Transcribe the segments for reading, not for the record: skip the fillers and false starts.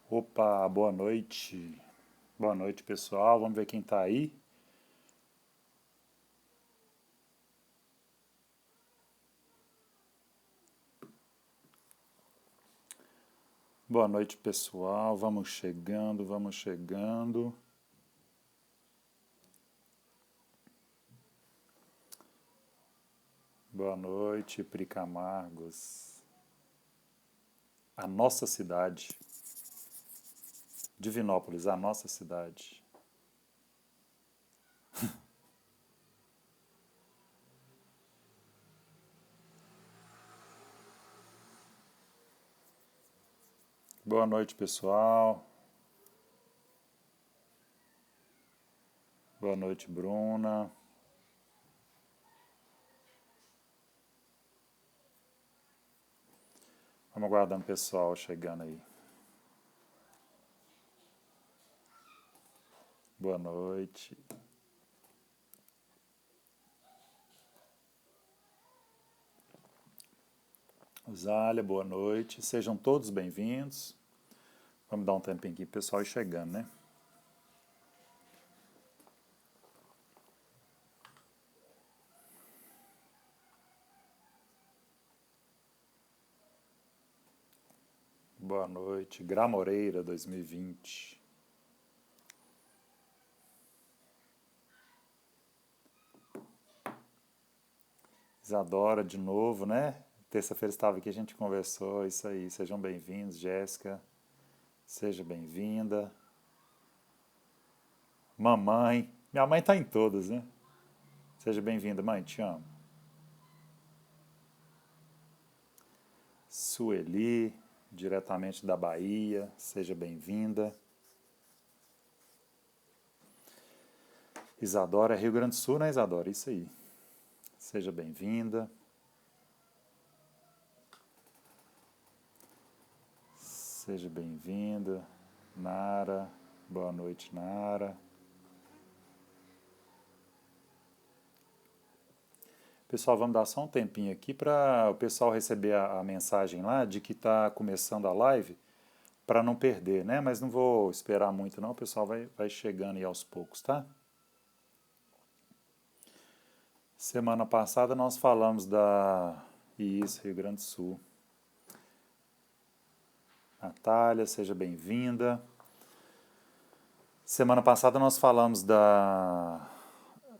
Opa, boa noite. Boa noite, pessoal. Vamos ver quem tá aí. Boa noite, pessoal. Vamos chegando, vamos chegando. Boa noite, Pri Camargos. A nossa cidade. Divinópolis, a nossa cidade. Boa noite, pessoal. Boa noite, Bruna. Vamos aguardando o pessoal chegando aí. Boa noite. Zália, boa noite. Sejam todos bem-vindos. Vamos dar um tempinho aqui, pessoal, ir chegando, né? Boa noite. Gramoreira 2020. Isadora de novo, né? Terça-feira estava aqui, a gente conversou, isso aí. Sejam bem-vindos, Jéssica. Seja bem-vinda. Mamãe. Minha mãe está em todas, né? Seja bem-vinda, mãe, te amo. Sueli, diretamente da Bahia. Seja bem-vinda. Isadora, Rio Grande do Sul, né, Isadora? Isso aí. Seja bem-vinda. Seja bem-vinda. Nara. Boa noite, Nara. Pessoal, vamos dar só um tempinho aqui para o pessoal receber a mensagem lá de que está começando a live, para não perder, né? Mas não vou esperar muito não, o pessoal vai chegando aí aos poucos, tá? Semana passada nós falamos da Rio Grande do Sul. Natália, seja bem-vinda. Semana passada nós falamos da...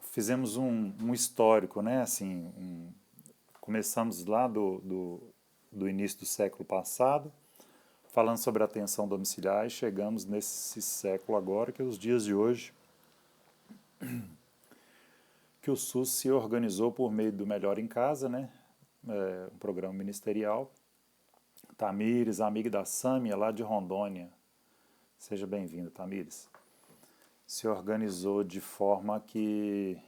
Fizemos um histórico, né? Assim, começamos lá do início do século passado, falando sobre a atenção domiciliar e chegamos nesse século agora, que é os dias de hoje, que o SUS se organizou por meio do Melhor em Casa, né? Um programa ministerial. Tamires, amiga da Sâmia, lá de Rondônia. Seja bem-vinda, Tamires. Se organizou de forma que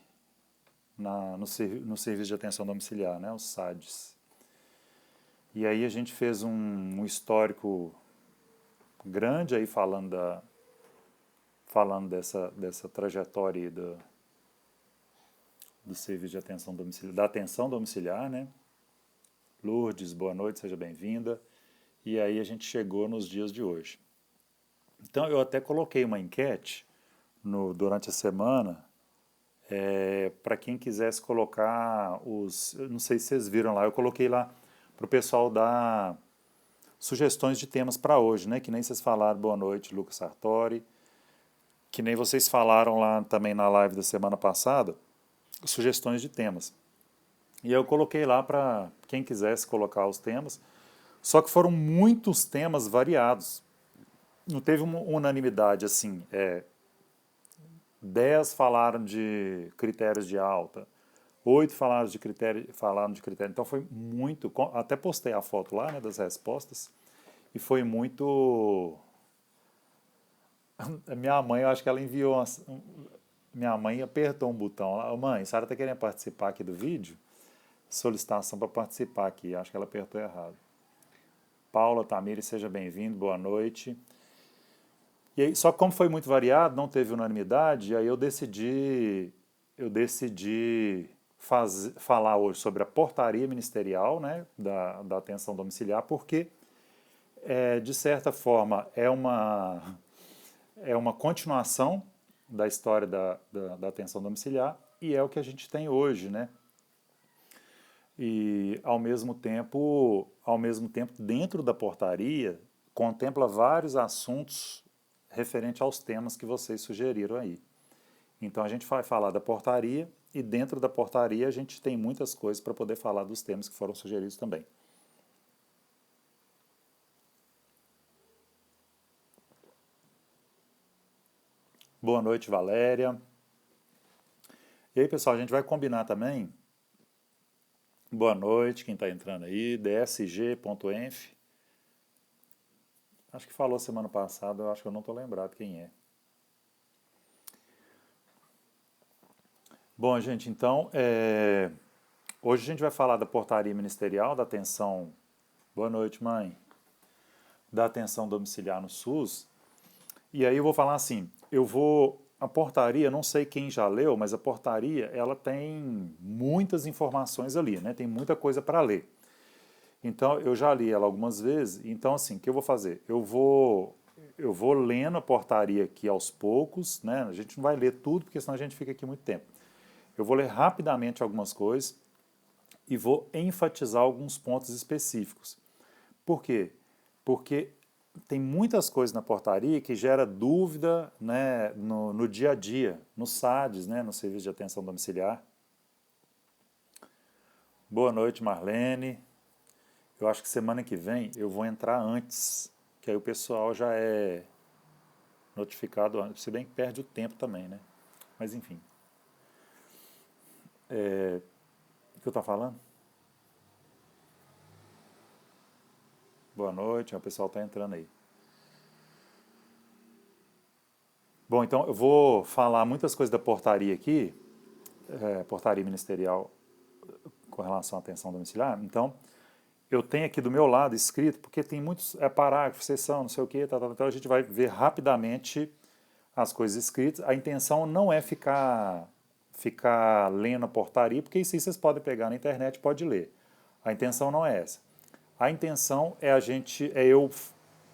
no serviço de atenção domiciliar, né, os SADs. E aí a gente fez um histórico grande aí falando dessa trajetória aí do serviço de atenção domiciliar, da atenção domiciliar, né? Lourdes, boa noite, seja bem-vinda. E aí a gente chegou nos dias de hoje. Então eu até coloquei uma enquete durante a semana para quem quisesse colocar eu não sei se vocês viram lá, eu coloquei lá para o pessoal dar sugestões de temas para hoje, né? Que nem vocês falaram, boa noite, Lucas Sartori, que nem vocês falaram lá também na live da semana passada, sugestões de temas. E eu coloquei lá para quem quisesse colocar os temas, só que foram muitos temas variados. Não teve uma unanimidade assim, 10 falaram de critérios de alta, 8 falaram de critério. Então foi muito. Até postei a foto lá, né, das respostas. E foi muito. Minha mãe, eu acho que ela enviou. Minha mãe apertou um botão lá. Mãe, a senhora está querendo participar aqui do vídeo? Solicitação para participar aqui. Acho que ela apertou errado. Paula Tamires, seja bem-vindo, boa noite. E aí, só que como foi muito variado, não teve unanimidade, aí eu decidi falar hoje sobre a portaria ministerial, né, da atenção domiciliar, porque de certa forma, é uma continuação da história da atenção domiciliar e é o que a gente tem hoje, né? E ao mesmo tempo, dentro da portaria, contempla vários assuntos referente aos temas que vocês sugeriram aí. Então a gente vai falar da portaria e dentro da portaria a gente tem muitas coisas para poder falar dos temas que foram sugeridos também. Boa noite, Valéria. E aí, pessoal, a gente vai combinar também. Boa noite, quem está entrando aí, dsg.enf. Acho que falou semana passada, eu acho que eu não estou lembrado quem é. Bom, gente, então, hoje a gente vai falar da portaria ministerial, da atenção. Boa noite, mãe. Da atenção domiciliar no SUS. E aí eu vou falar assim, a portaria, não sei quem já leu, mas a portaria, ela tem muitas informações ali, né? Tem muita coisa para ler. Então, eu já li ela algumas vezes, então assim, o que eu vou fazer? Eu vou lendo a portaria aqui aos poucos, né? A gente não vai ler tudo, porque senão a gente fica aqui muito tempo. Eu vou ler rapidamente algumas coisas e vou enfatizar alguns pontos específicos. Por quê? Porque tem muitas coisas na portaria que gera dúvida, né, no dia a dia, no SADs, né, no Serviço de Atenção Domiciliar. Boa noite, Marlene. Eu acho que semana que vem eu vou entrar antes, que aí o pessoal já é notificado antes, se bem que perde o tempo também, né? Mas enfim. O que eu estou falando? Boa noite, o pessoal está entrando aí. Bom, então eu vou falar muitas coisas da portaria aqui, portaria ministerial com relação à atenção domiciliar. Então, eu tenho aqui do meu lado escrito, porque tem muitos parágrafos, seção, não sei o quê, então a gente vai ver rapidamente as coisas escritas. A intenção não é ficar lendo a portaria, porque isso aí vocês podem pegar na internet e pode ler. A intenção não é essa. A intenção é eu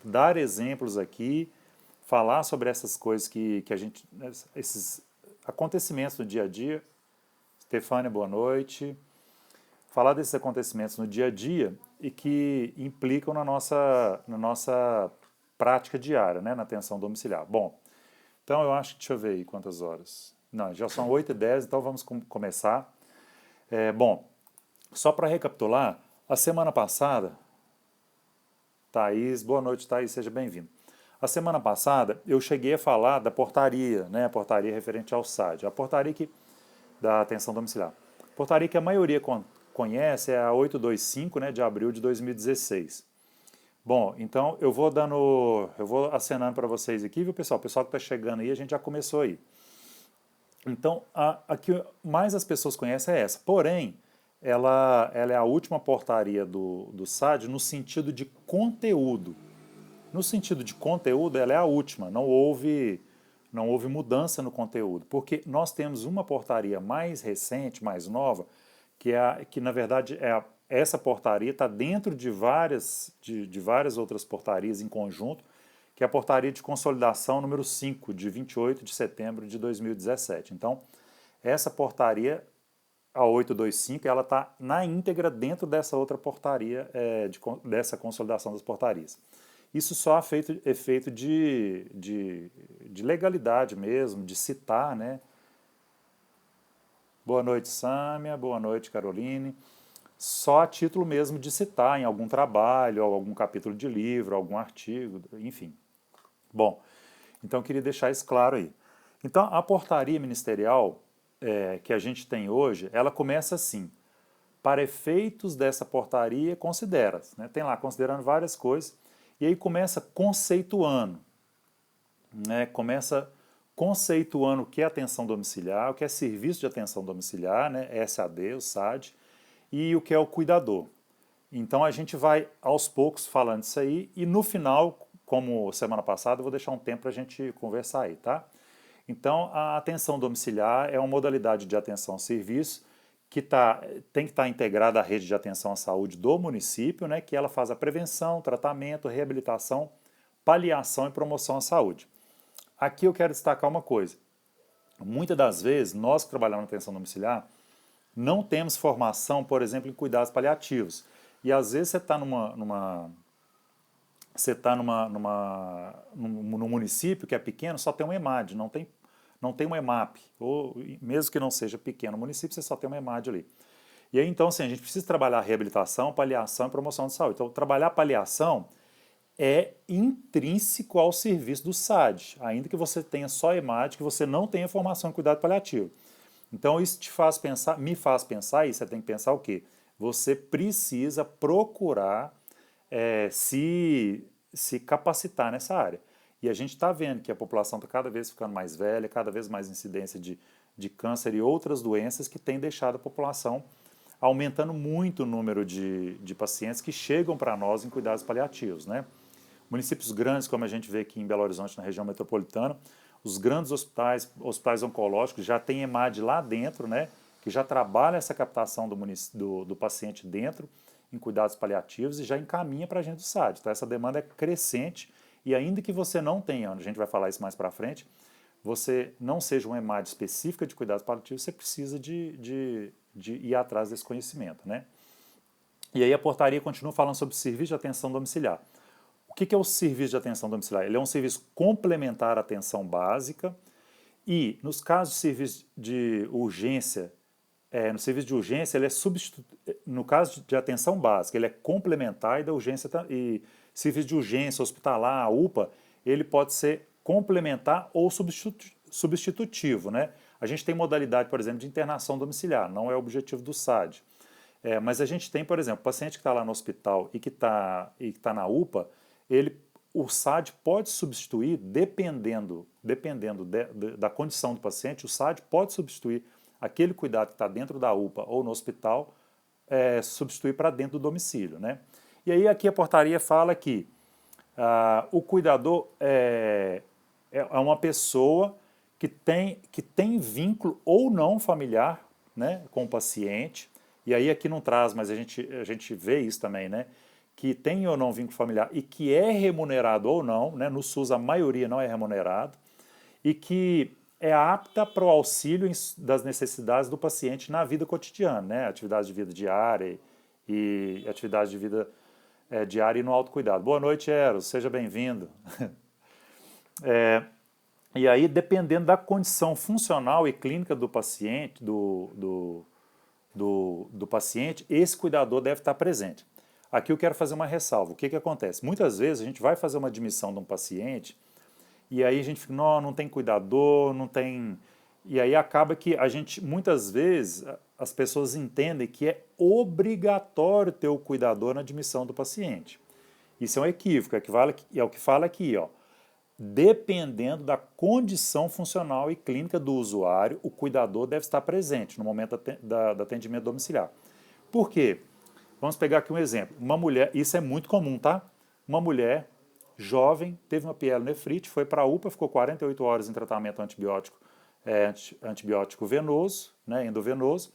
dar exemplos aqui, falar sobre essas coisas que a gente, esses acontecimentos do dia a dia. Stefânia, boa noite. Falar desses acontecimentos no dia a dia e que implicam na nossa prática diária, né, na atenção domiciliar. Bom, então eu acho que, deixa eu ver aí quantas horas. Não, já são 8h10, então vamos começar. Bom, só para recapitular, a semana passada, Thaís, boa noite, Thaís, seja bem-vindo. A semana passada eu cheguei a falar da portaria, né, a portaria referente ao SAD, a portaria da atenção domiciliar. A portaria que a maioria conhece é a 825, né, de abril de 2016. Bom, então eu vou acenando para vocês aqui, viu, pessoal? O pessoal que está chegando aí, a gente já começou aí. Então, a que mais as pessoas conhecem é essa. Porém, ela é a última portaria do SAD no sentido de conteúdo. No sentido de conteúdo, ela é a última. Não houve mudança no conteúdo, porque nós temos uma portaria mais recente, mais nova, que na verdade essa portaria está dentro de várias outras portarias em conjunto, que é a portaria de consolidação número 5, de 28 de setembro de 2017. Então, essa portaria, a 825, ela está na íntegra dentro dessa outra portaria, dessa consolidação das portarias. Isso só é efeito de legalidade mesmo, de citar, né? Boa noite, Sâmia. Boa noite, Caroline. Só a título mesmo de citar em algum trabalho, ou algum capítulo de livro, algum artigo, enfim. Bom, então eu queria deixar isso claro aí. Então, a portaria ministerial que a gente tem hoje, ela começa assim. Para efeitos dessa portaria, considera-se. Né? Tem lá, considerando várias coisas, e aí começa conceituando. Né? Começa conceituando o que é atenção domiciliar, o que é serviço de atenção domiciliar, né? SAD, o SAD, e o que é o cuidador. Então a gente vai aos poucos falando isso aí e no final, como semana passada, eu vou deixar um tempo para a gente conversar aí, tá? Então a atenção domiciliar é uma modalidade de atenção ao serviço tem que estar integrada à rede de atenção à saúde do município, né, que ela faz a prevenção, tratamento, reabilitação, paliação e promoção à saúde. Aqui eu quero destacar uma coisa. Muitas das vezes, nós que trabalhamos na atenção domiciliar, não temos formação, por exemplo, em cuidados paliativos. E às vezes você está num município que é pequeno, só tem um EMAD, não tem um EMAP, ou mesmo que não seja pequeno o município, você só tem um EMAD ali. E aí então, assim, a gente precisa trabalhar reabilitação, paliação e promoção de saúde. Então, trabalhar paliação é intrínseco ao serviço do SAD, ainda que você tenha só EMAD, que você não tenha formação em cuidado paliativo. Então, isso me faz pensar, e você tem que pensar o quê? Você precisa procurar se capacitar nessa área. E a gente está vendo que a população está cada vez ficando mais velha, cada vez mais incidência de câncer e outras doenças que têm deixado a população aumentando muito o número de pacientes que chegam para nós em cuidados paliativos, né? Municípios grandes, como a gente vê aqui em Belo Horizonte, na região metropolitana, os grandes hospitais oncológicos já têm EMAD lá dentro, né? Que já trabalha essa captação do paciente dentro, em cuidados paliativos, e já encaminha para a gente do SAD. Então essa demanda é crescente, e ainda que você não tenha, a gente vai falar isso mais para frente, você não seja uma EMAD específica de cuidados paliativos, você precisa de ir atrás desse conhecimento, né? E aí a portaria continua falando sobre serviço de atenção domiciliar. O que é o serviço de atenção domiciliar? Ele é um serviço complementar à atenção básica e, nos casos de serviço de urgência, no serviço de urgência, ele é no caso de atenção básica, ele é complementar e da urgência e serviço de urgência, hospitalar, UPA, ele pode ser complementar ou substitutivo, né? A gente tem modalidade, por exemplo, de internação domiciliar, não é o objetivo do SAD. Mas a gente tem, por exemplo, o paciente que está lá no hospital e que tá na UPA, o SAD pode substituir, dependendo da condição do paciente, o SAD pode substituir aquele cuidado que está dentro da UPA ou no hospital, substituir para dentro do domicílio, né? E aí aqui a portaria fala que o cuidador é uma pessoa que tem vínculo ou não familiar, né, com o paciente, e aí aqui não traz, mas a gente vê isso também, né, que tem ou não vínculo familiar e que é remunerado ou não, né, no SUS a maioria não é remunerado, e que é apta para o auxílio das necessidades do paciente na vida cotidiana, né, atividade de vida diária e atividade de vida diária e no autocuidado. Boa noite, Eros, seja bem-vindo. E aí, dependendo da condição funcional e clínica do paciente, do paciente, esse cuidador deve estar presente. Aqui eu quero fazer uma ressalva. O que acontece? Muitas vezes a gente vai fazer uma admissão de um paciente e aí a gente fica, não tem cuidador, não tem... E aí acaba que muitas vezes, as pessoas entendem que é obrigatório ter o cuidador na admissão do paciente. Isso é um equívoco, é o que fala aqui, ó. Dependendo da condição funcional e clínica do usuário, o cuidador deve estar presente no momento do atendimento domiciliar. Por quê? Vamos pegar aqui um exemplo. Uma mulher, isso é muito comum, tá? Uma mulher jovem, teve uma pielonefrite, foi para a UPA, ficou 48 horas em tratamento antibiótico venoso, né, endovenoso,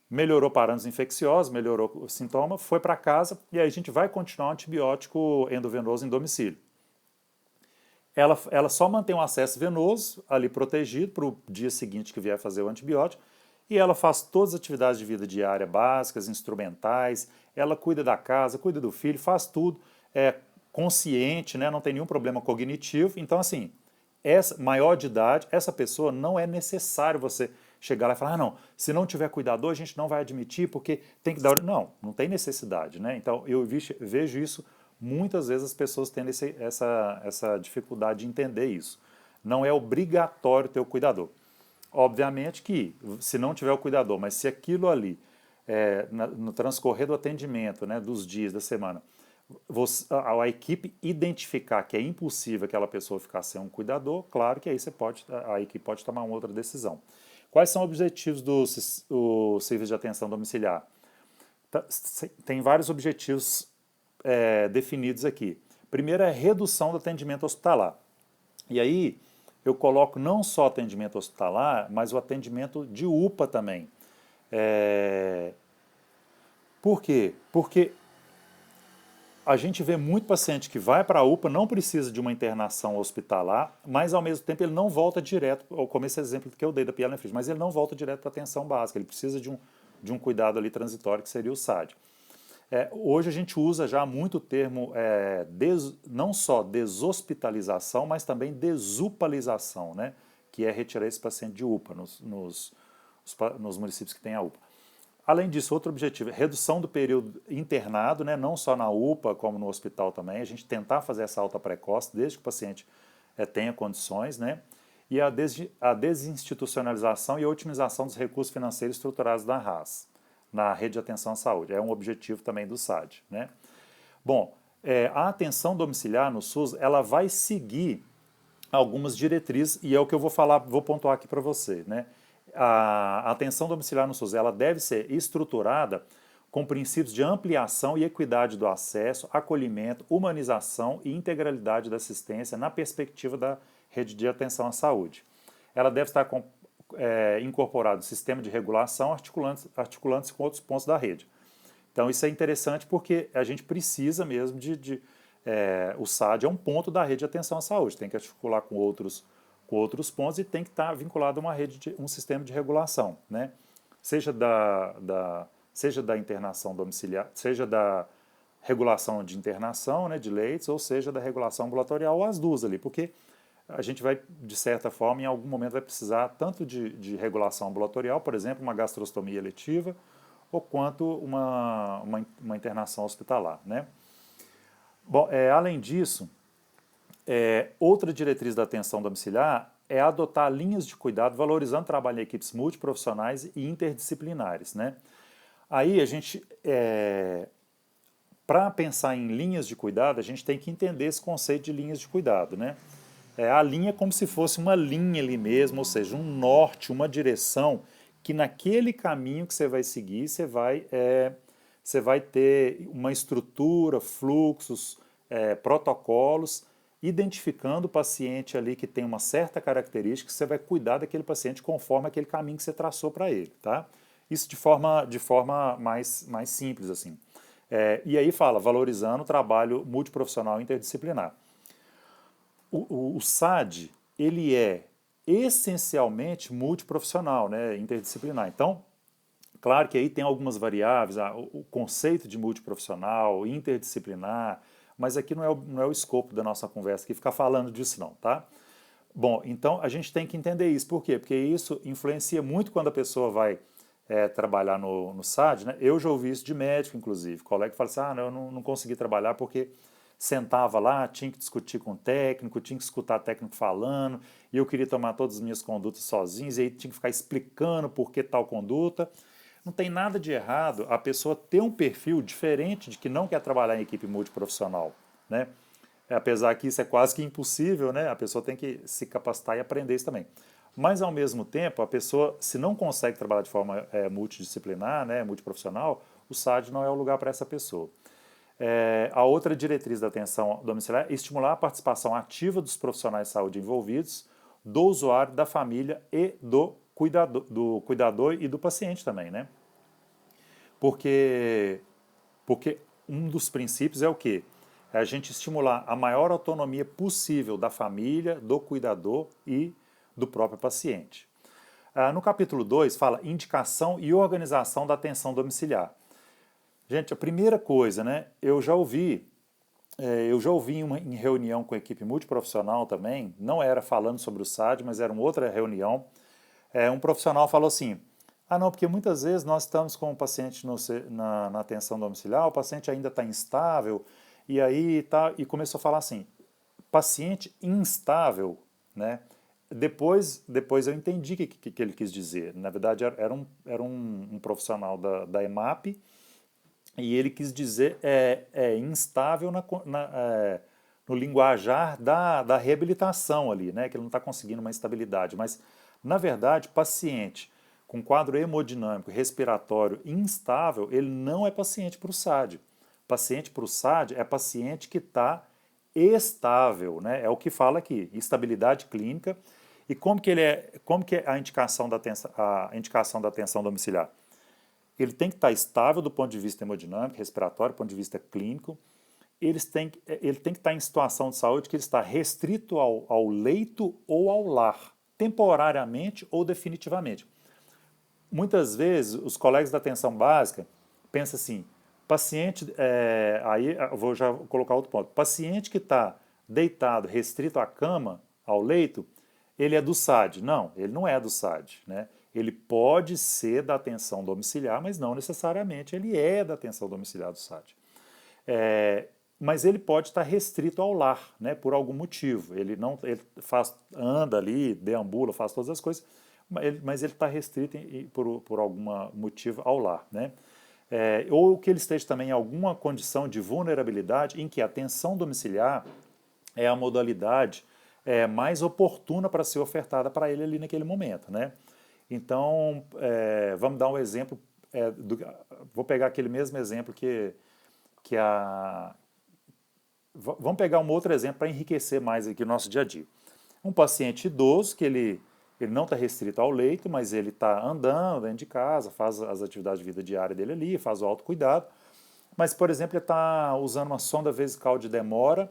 melhorou parâmetros infecciosos, melhorou o sintoma, foi para casa e aí a gente vai continuar o antibiótico endovenoso em domicílio. Ela só mantém um acesso venoso ali protegido para o dia seguinte que vier fazer o antibiótico e ela faz todas as atividades de vida diária básicas, instrumentais, ela cuida da casa, cuida do filho, faz tudo, é consciente, né, não tem nenhum problema cognitivo. Então, assim, maior de idade, essa pessoa não é necessário você chegar lá e falar, não, se não tiver cuidador a gente não vai admitir porque tem que dar... Não tem necessidade, né? Então, eu vejo isso muitas vezes as pessoas tendo essa dificuldade de entender isso. Não é obrigatório ter o cuidador. Obviamente que, se não tiver o cuidador, mas se aquilo ali, no transcorrer do atendimento, né, dos dias, da semana, a equipe identificar que é impossível aquela pessoa ficar sem um cuidador, claro que aí a equipe pode tomar uma outra decisão. Quais são os objetivos do serviço de atenção domiciliar? Tem vários objetivos definidos aqui. Primeiro é redução do atendimento hospitalar. E aí eu coloco não só atendimento hospitalar, mas o atendimento de UPA também. Por quê? Porque a gente vê muito paciente que vai para a UPA, não precisa de uma internação hospitalar, mas ao mesmo tempo ele não volta direto, como esse exemplo que eu dei da pielonefrite, mas ele não volta direto para a atenção básica, ele precisa de um cuidado ali transitório que seria o SAD. Hoje a gente usa já muito o termo não só deshospitalização, mas também desupalização, né? Que é retirar esse paciente de UPA nos municípios que têm a UPA. Além disso, outro objetivo é redução do período internado, né? Não só na UPA, como no hospital também, a gente tentar fazer essa alta precoce desde que o paciente tenha condições, né? E a desinstitucionalização e a otimização dos recursos financeiros estruturados da RAS, na rede de atenção à saúde. É um objetivo também do SAD, né? Bom, a atenção domiciliar no SUS, ela vai seguir algumas diretrizes, e é o que eu vou pontuar aqui para você, né? A atenção domiciliar no SUS, ela deve ser estruturada com princípios de ampliação e equidade do acesso, acolhimento, humanização e integralidade da assistência na perspectiva da rede de atenção à saúde. Ela deve estar incorporado no sistema de regulação, articulando-se com outros pontos da rede. Então isso é interessante porque a gente precisa mesmo o SAD é um ponto da rede de atenção à saúde, tem que articular com outros pontos e tem que estar vinculado a uma rede, um sistema de regulação, né? Seja da internação domiciliar, seja da regulação de internação, né, de leitos, ou seja da regulação ambulatorial, ou as duas ali, porque a gente vai, de certa forma, em algum momento vai precisar tanto de regulação ambulatorial, por exemplo, uma gastrostomia eletiva, ou quanto uma internação hospitalar, né? Bom, além disso, outra diretriz da atenção domiciliar é adotar linhas de cuidado valorizando o trabalho em equipes multiprofissionais e interdisciplinares, né? Aí a gente, para pensar em linhas de cuidado, a gente tem que entender esse conceito de linhas de cuidado, né? A linha é como se fosse uma linha ali mesmo, ou seja, um norte, uma direção, que naquele caminho que você vai seguir, você vai ter uma estrutura, fluxos, protocolos, identificando o paciente ali que tem uma certa característica, você vai cuidar daquele paciente conforme aquele caminho que você traçou para ele, tá? Isso de forma mais simples, assim. E aí fala, valorizando o trabalho multiprofissional interdisciplinar. O SAD, ele é essencialmente multiprofissional, né, interdisciplinar. Então, claro que aí tem algumas variáveis, o conceito de multiprofissional, interdisciplinar, mas aqui não é o escopo da nossa conversa aqui ficar falando disso não, tá? Bom, então a gente tem que entender isso. Por quê? Porque isso influencia muito quando a pessoa vai trabalhar no SAD, né? Eu já ouvi isso de médico, inclusive. Colega que fala assim, não, eu não consegui trabalhar porque sentava lá, tinha que discutir com o técnico, tinha que escutar o técnico falando, e eu queria tomar todas as minhas condutas sozinho, e aí tinha que ficar explicando por que tal conduta. Não tem nada de errado a pessoa ter um perfil diferente de que não quer trabalhar em equipe multiprofissional, né? Apesar que isso é quase que impossível, né? A pessoa tem que se capacitar e aprender isso também. Mas, ao mesmo tempo, a pessoa, se não consegue trabalhar de forma multidisciplinar, né, multiprofissional, o SAD não é o lugar para essa pessoa. A outra diretriz da atenção domiciliar é estimular a participação ativa dos profissionais de saúde envolvidos, do usuário, da família e do cuidador e do paciente também, né? Porque um dos princípios é o quê? É a gente estimular a maior autonomia possível da família, do cuidador e do próprio paciente. No capítulo 2 fala indicação e organização da atenção domiciliar. Gente, a primeira coisa, né, eu já ouvi em reunião com a equipe multiprofissional também, não era falando sobre o SAD, mas era uma outra reunião, um profissional falou assim, não, porque muitas vezes nós estamos com o paciente na atenção domiciliar, o paciente ainda está instável, e começou a falar assim, paciente instável, né? Depois eu entendi o que ele quis dizer. Na verdade, era um profissional da EMAP, e ele quis dizer instável no linguajar da reabilitação ali, né? Que ele não está conseguindo uma estabilidade. Mas, na verdade, paciente com quadro hemodinâmico, respiratório instável, ele não é paciente para o SAD. Paciente para o SAD é paciente que está estável, né? É o que fala aqui, estabilidade clínica. E como que é a indicação da atenção domiciliar? ele tem que estar estável do ponto de vista hemodinâmico, respiratório, do ponto de vista clínico, ele tem que estar em situação de saúde que ele está restrito ao leito ou ao lar, temporariamente ou definitivamente. Muitas vezes, os colegas da atenção básica pensam assim, paciente, aí eu vou já colocar outro ponto, paciente que está deitado, restrito à cama, ao leito, ele é do SAD. Não, ele não é do SAD, né? Ele pode ser da atenção domiciliar, mas não necessariamente ele é da atenção domiciliar do SAD. Mas ele pode estar restrito ao lar, né, por algum motivo. Ele não, ele anda ali, deambula, faz todas as coisas, mas ele está restrito por algum motivo ao lar, né? Ou que ele esteja também em alguma condição de vulnerabilidade em que a atenção domiciliar é a modalidade mais oportuna para ser ofertada para ele ali naquele momento, né? Então, vamos dar um exemplo, vou pegar aquele mesmo exemplo que a... Vamos pegar um outro exemplo para enriquecer mais aqui o nosso dia a dia. Um paciente idoso que ele não está restrito ao leito, mas ele está andando dentro de casa, faz as atividades de vida diária dele ali, faz o autocuidado, mas, por exemplo, ele está usando uma sonda vesical de demora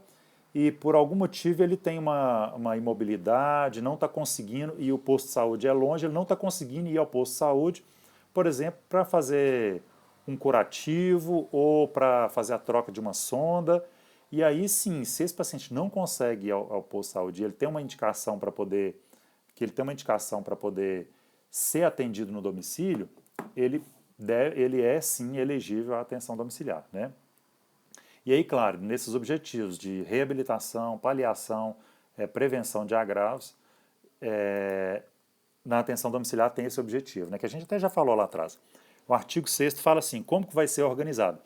e por algum motivo ele tem uma imobilidade, não está conseguindo, e o posto de saúde é longe, ele não está conseguindo ir ao posto de saúde, por exemplo, para fazer um curativo ou para fazer a troca de uma sonda. E aí sim, se esse paciente não consegue ir ao posto de saúde, ele tem uma indicação para poder ser atendido no domicílio, ele é sim elegível à atenção domiciliar, né? E aí, claro, nesses objetivos de reabilitação, paliação, prevenção de agravos, na atenção domiciliar tem esse objetivo, né, que a gente até já falou lá atrás. O artigo 6º fala assim, como que vai ser organizado?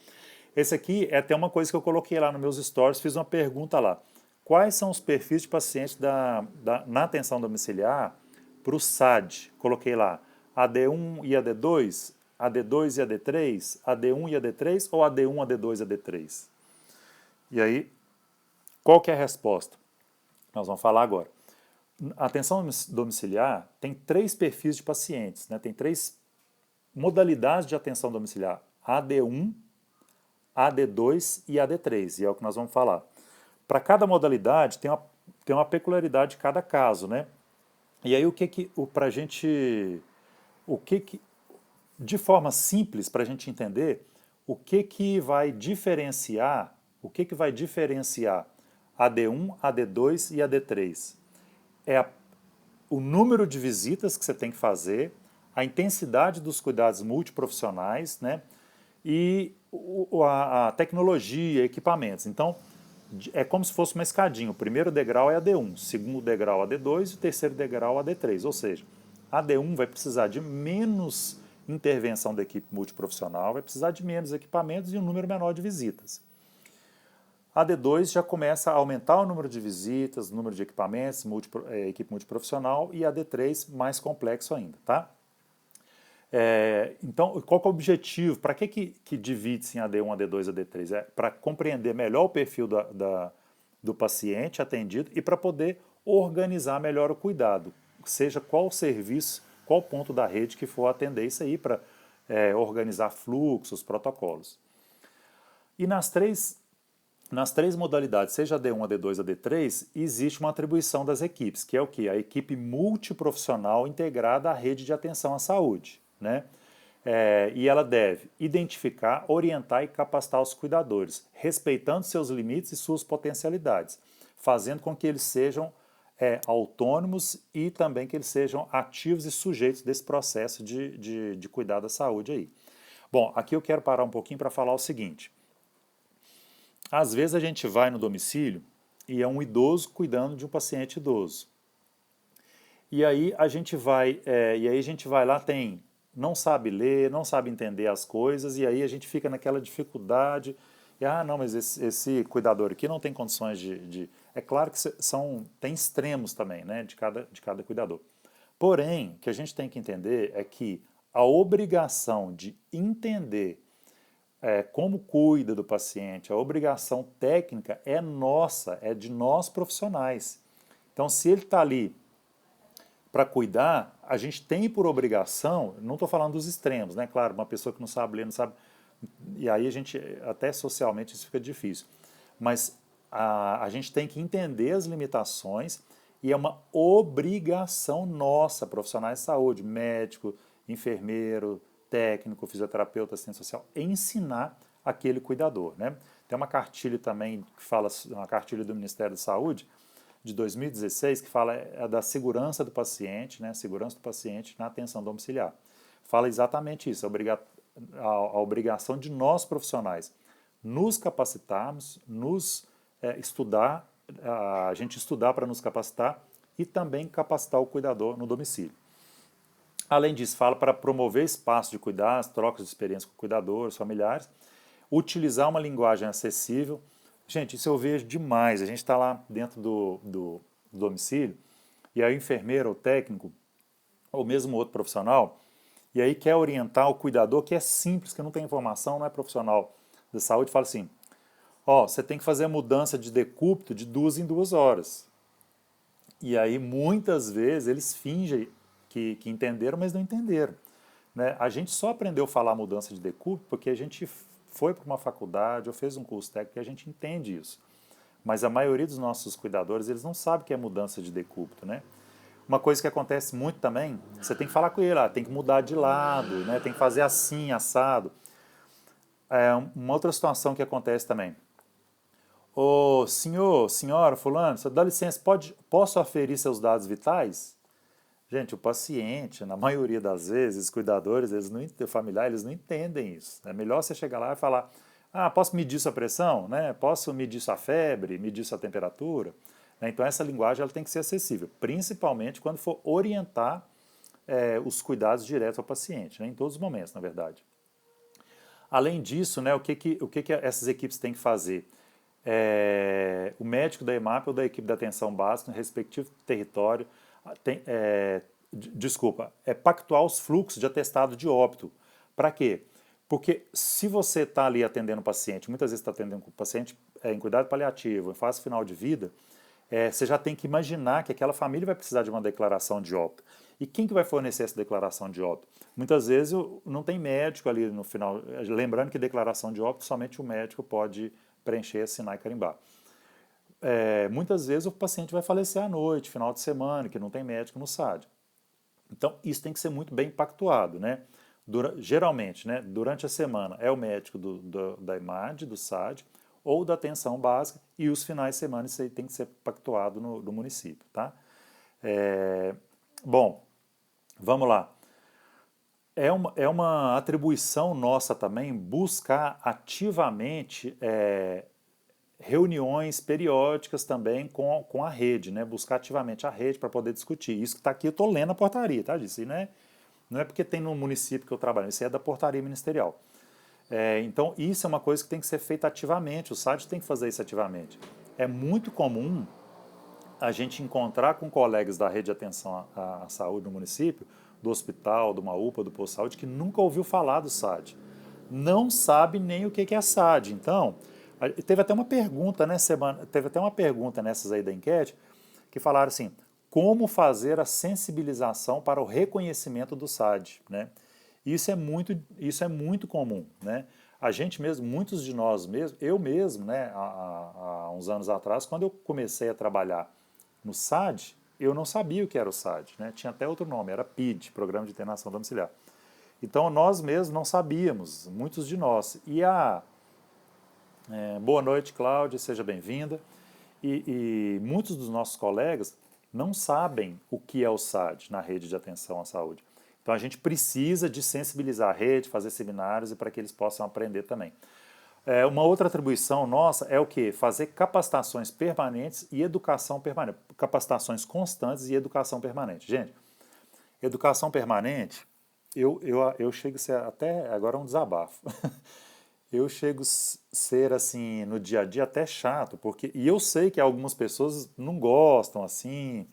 Esse aqui é até uma coisa que eu coloquei lá nos meus stories, fiz uma pergunta lá. Quais são os perfis de pacientes na atenção domiciliar para o SAD? Coloquei lá AD1 e AD2, AD2 e AD3, AD1 e AD3 ou AD1, AD2 e AD3? E aí, qual que é a resposta? Nós vamos falar agora. A atenção domiciliar tem 3 perfis de pacientes, né? Tem 3 modalidades de atenção domiciliar, AD1, AD2 e AD3, e é o que nós vamos falar. Para cada modalidade tem uma peculiaridade de cada caso, né? E aí de forma simples para a gente entender, o que vai diferenciar AD1, AD2 e AD3? O número de visitas que você tem que fazer, a intensidade dos cuidados multiprofissionais, né? E a tecnologia, equipamentos. Então, é como se fosse uma escadinha. O primeiro degrau é AD1, o segundo degrau AD2 e o terceiro degrau AD3. Ou seja, AD1 vai precisar de menos intervenção da equipe multiprofissional, vai precisar de menos equipamentos e um número menor de visitas. AD2 já começa a aumentar o número de visitas, o número de equipamentos, equipe multiprofissional, e AD3 mais complexo ainda, tá? Então, qual que é o objetivo? Para que divide-se em AD1, AD2 e AD3? É para compreender melhor o perfil do paciente atendido e para poder organizar melhor o cuidado, seja qual serviço, qual ponto da rede que for atender isso aí, para organizar fluxos, protocolos. E nas três modalidades, seja AD1, AD2, AD3, existe uma atribuição das equipes, que é o quê? A equipe multiprofissional integrada à rede de atenção à saúde, né? E ela deve identificar, orientar e capacitar os cuidadores, respeitando seus limites e suas potencialidades, fazendo com que eles sejam autônomos e também que eles sejam ativos e sujeitos desse processo de cuidar da saúde aí. Bom, aqui eu quero parar um pouquinho para falar o seguinte. Às vezes a gente vai no domicílio e é um idoso cuidando de um paciente idoso. E aí a gente vai lá, não sabe ler, não sabe entender as coisas, e aí a gente fica naquela dificuldade. Não, mas esse cuidador aqui não tem condições É claro que tem extremos também, né, de cada cuidador. Porém, o que a gente tem que entender é que a obrigação de entender como cuida do paciente, a obrigação técnica é nossa, é de nós profissionais. Então, se ele está ali para cuidar, a gente tem por obrigação, não estou falando dos extremos, né? Claro, uma pessoa que não sabe ler, não sabe. E aí a gente, até socialmente, isso fica difícil. Mas a gente tem que entender as limitações e é uma obrigação nossa, profissionais de saúde, médico, enfermeiro, técnico, fisioterapeuta, assistente social, ensinar aquele cuidador, né? Tem uma cartilha também que fala, uma cartilha do Ministério da Saúde, de 2016, que fala da segurança do paciente, né? Segurança do paciente na atenção domiciliar. Fala exatamente isso, a obrigação de nós profissionais nos capacitarmos, estudar, a gente estudar para nos capacitar e também capacitar o cuidador no domicílio. Além disso, fala para promover espaços de cuidados, trocas de experiência com cuidadores, familiares, utilizar uma linguagem acessível. Gente, isso eu vejo demais. A gente está lá dentro do domicílio e aí o enfermeiro, o técnico, ou mesmo outro profissional, e aí quer orientar o cuidador, que é simples, que não tem informação, não é profissional da saúde, fala assim, ó, você tem que fazer a mudança de decúbito de 2 em 2 horas. E aí muitas vezes eles fingem que entenderam, mas não entenderam. Né? A gente só aprendeu a falar mudança de decúbito porque a gente foi para uma faculdade ou fez um curso técnico e a gente entende isso. Mas a maioria dos nossos cuidadores, eles não sabem o que é mudança de decúbito, né? Uma coisa que acontece muito também, você tem que falar com ele, tem que mudar de lado, né? Tem que fazer assim, assado. Uma outra situação que acontece também. Ô, senhor, senhora, fulano, você dá licença, posso aferir seus dados vitais? Gente, o paciente, na maioria das vezes, os cuidadores, o familiar, eles não entendem isso. É melhor você chegar lá e falar, posso medir sua pressão, né? Posso medir sua febre, medir sua temperatura? Então essa linguagem ela tem que ser acessível, principalmente quando for orientar os cuidados diretos ao paciente, né? Em todos os momentos, na verdade. Além disso, né, o que essas equipes têm que fazer? O médico da EMAP ou da equipe da atenção básica, no respectivo território, pactuar os fluxos de atestado de óbito. Para quê? Porque se você está ali atendendo o paciente, muitas vezes está atendendo o paciente em cuidado paliativo, em fase final de vida, você já tem que imaginar que aquela família vai precisar de uma declaração de óbito. E quem que vai fornecer essa declaração de óbito? Muitas vezes não tem médico ali no final, lembrando que declaração de óbito somente o médico pode preencher, assinar e carimbar. Muitas vezes o paciente vai falecer à noite, final de semana, que não tem médico no SAD. Então, isso tem que ser muito bem pactuado, né? Geralmente, né, durante a semana é o médico da EMAD, do SAD, ou da atenção básica, e os finais de semana isso aí tem que ser pactuado no município, tá? Bom, vamos lá. É uma atribuição nossa também buscar ativamente reuniões periódicas também com a rede, né? Buscar ativamente a rede para poder discutir. Isso que está aqui, eu estou lendo a portaria, tá? Isso não é porque tem no município que eu trabalho, isso é da portaria ministerial. Então, isso é uma coisa que tem que ser feita ativamente, o SAD tem que fazer isso ativamente. É muito comum a gente encontrar com colegas da rede de atenção à saúde no município, do hospital, de uma UPA, do posto de saúde, que nunca ouviu falar do SAD. Não sabe nem o que é SAD. Então, teve até uma pergunta, né, teve até uma pergunta nessas aí da enquete, que falaram assim, como fazer a sensibilização para o reconhecimento do SAD, né? Isso é muito comum, né? A gente mesmo, muitos de nós mesmos, eu mesmo, né, há uns anos atrás, quando eu comecei a trabalhar no SAD, eu não sabia o que era o SAD, né? Tinha até outro nome, era PID, Programa de Internação Domiciliar. Então nós mesmos não sabíamos, muitos de nós. Boa noite, Cláudia, seja bem-vinda. E muitos dos nossos colegas não sabem o que é o SAD na rede de atenção à saúde. Então a gente precisa de sensibilizar a rede, fazer seminários e para que eles possam aprender também. Uma outra atribuição nossa é o quê? Fazer capacitações permanentes e educação permanente. Capacitações constantes e educação permanente. Gente, educação permanente, eu chego a ser até agora um desabafo. Eu chego a ser, assim, no dia a dia até chato, e eu sei que algumas pessoas não gostam, assim,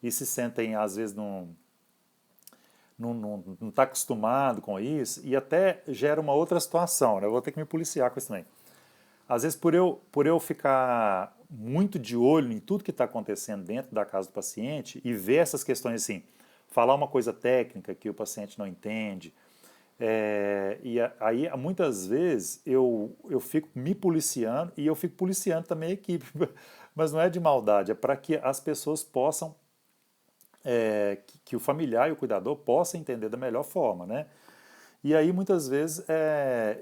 e se sentem, às vezes, não está acostumado com isso, e até gera uma outra situação, né? Eu vou ter que me policiar com isso também. Às vezes, por eu ficar muito de olho em tudo que está acontecendo dentro da casa do paciente e ver essas questões assim, falar uma coisa técnica que o paciente não entende. Aí, muitas vezes, eu fico me policiando e eu fico policiando também a equipe. Mas não é de maldade, é para que as pessoas possam, que o familiar e o cuidador possam entender da melhor forma, né? E aí, muitas vezes,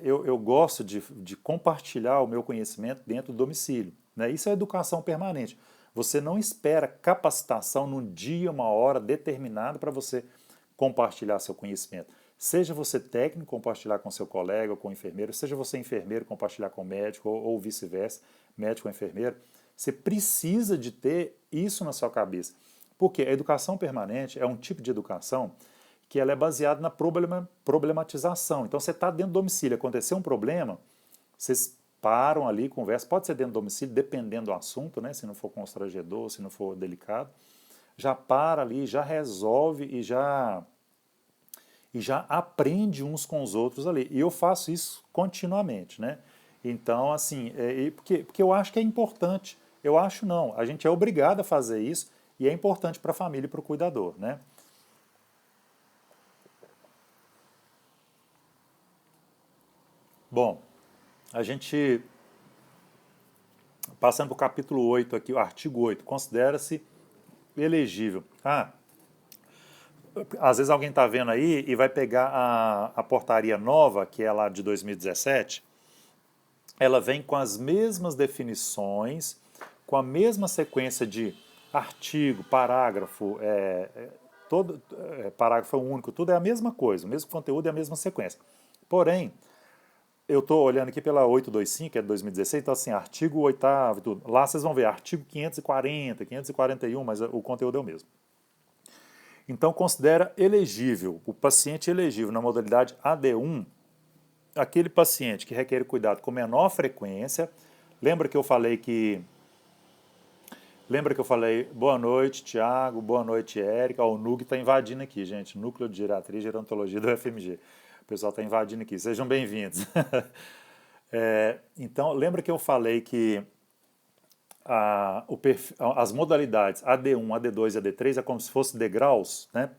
eu gosto de compartilhar o meu conhecimento dentro do domicílio, né? Isso é educação permanente. Você não espera capacitação num dia, uma hora determinada para você compartilhar seu conhecimento. Seja você técnico, compartilhar com seu colega ou com o enfermeiro, seja você enfermeiro, compartilhar com o médico ou vice-versa, médico ou enfermeiro, você precisa de ter isso na sua cabeça. Porque a educação permanente é um tipo de educação que ela é baseada na problematização. Então você está dentro do domicílio, aconteceu um problema, vocês param ali, conversam, pode ser dentro do domicílio, dependendo do assunto, né? Se não for constrangedor, se não for delicado, já para ali, já resolve e já aprende uns com os outros ali. E eu faço isso continuamente, né? Então, assim, porque eu acho que é importante. Eu acho não, a gente é obrigado a fazer isso e é importante para a família e para o cuidador, né? Bom, a gente, passando para o capítulo 8 aqui, o artigo 8, considera-se elegível. Às vezes alguém está vendo aí e vai pegar a portaria nova, que é lá de 2017, ela vem com as mesmas definições, com a mesma sequência de artigo, parágrafo, todo parágrafo único, tudo é a mesma coisa, o mesmo conteúdo é a mesma sequência. Porém, eu estou olhando aqui pela 825, que é de 2016, então assim, artigo 8º, tudo. Lá vocês vão ver artigo 540, 541, mas o conteúdo é o mesmo. Então, considera elegível, o paciente elegível na modalidade AD1, aquele paciente que requer cuidado com menor frequência. Lembra que eu falei boa noite, Tiago, boa noite, Érica. O NUG está invadindo aqui, gente. Núcleo de Geriatria e Gerontologia do FMG. O pessoal está invadindo aqui. Sejam bem-vindos. Então, lembra que eu falei que as modalidades AD1, AD2 e AD3 é como se fossem degraus, né?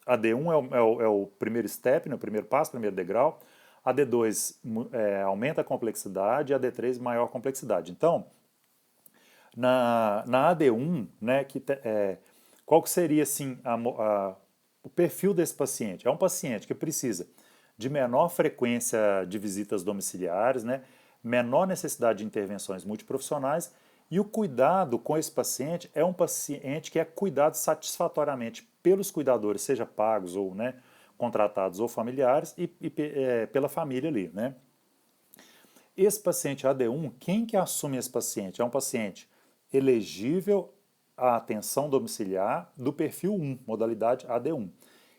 AD1 é o primeiro step, né? O primeiro passo, o primeiro degrau. AD2 aumenta a complexidade e AD3 maior complexidade. Então, na AD1, né, qual que seria assim, o perfil desse paciente? É um paciente que precisa de menor frequência de visitas domiciliares, né, menor necessidade de intervenções multiprofissionais e o cuidado com esse paciente é um paciente que é cuidado satisfatoriamente pelos cuidadores, seja pagos ou, né, contratados ou familiares e pela família ali, né? Esse paciente AD1, quem que assume esse paciente? É um paciente elegível à atenção domiciliar do perfil 1, modalidade AD1.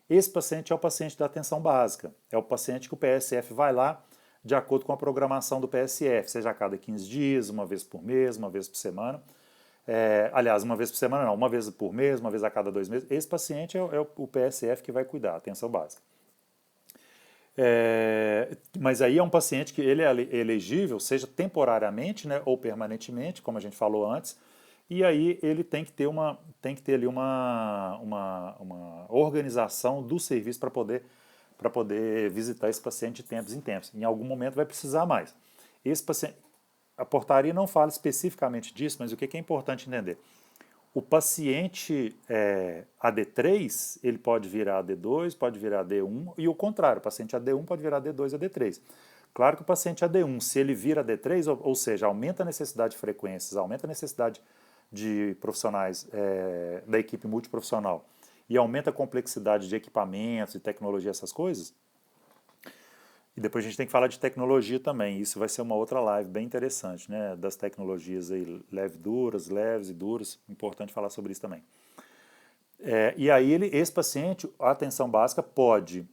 Esse paciente é o paciente da atenção básica, é o paciente que o PSF vai lá de acordo com a programação do PSF, seja a cada 15 dias, uma vez por mês, uma vez por semana. Aliás, uma vez por semana não, uma vez por mês, uma vez a cada 2 meses. Esse paciente é o PSF que vai cuidar, atenção básica. Mas aí é um paciente que ele é elegível, seja temporariamente, né, ou permanentemente, como a gente falou antes, e aí ele tem que ter ali uma organização do serviço para poder visitar esse paciente de tempos em tempos. Em algum momento vai precisar mais. Esse paciente, a portaria não fala especificamente disso, mas o que é importante entender? O paciente AD3, ele pode virar AD2, pode virar AD1, e o contrário, o paciente AD1 pode virar AD2 e AD3. Claro que o paciente AD1, se ele vira AD3, ou seja, aumenta a necessidade de frequências, aumenta a necessidade de profissionais da equipe multiprofissional, e aumenta a complexidade de equipamentos, de tecnologia, essas coisas, e depois a gente tem que falar de tecnologia também. Isso vai ser uma outra live bem interessante, né? Das tecnologias aí, leves e duras. Importante falar sobre isso também. E aí esse paciente, a atenção básica pode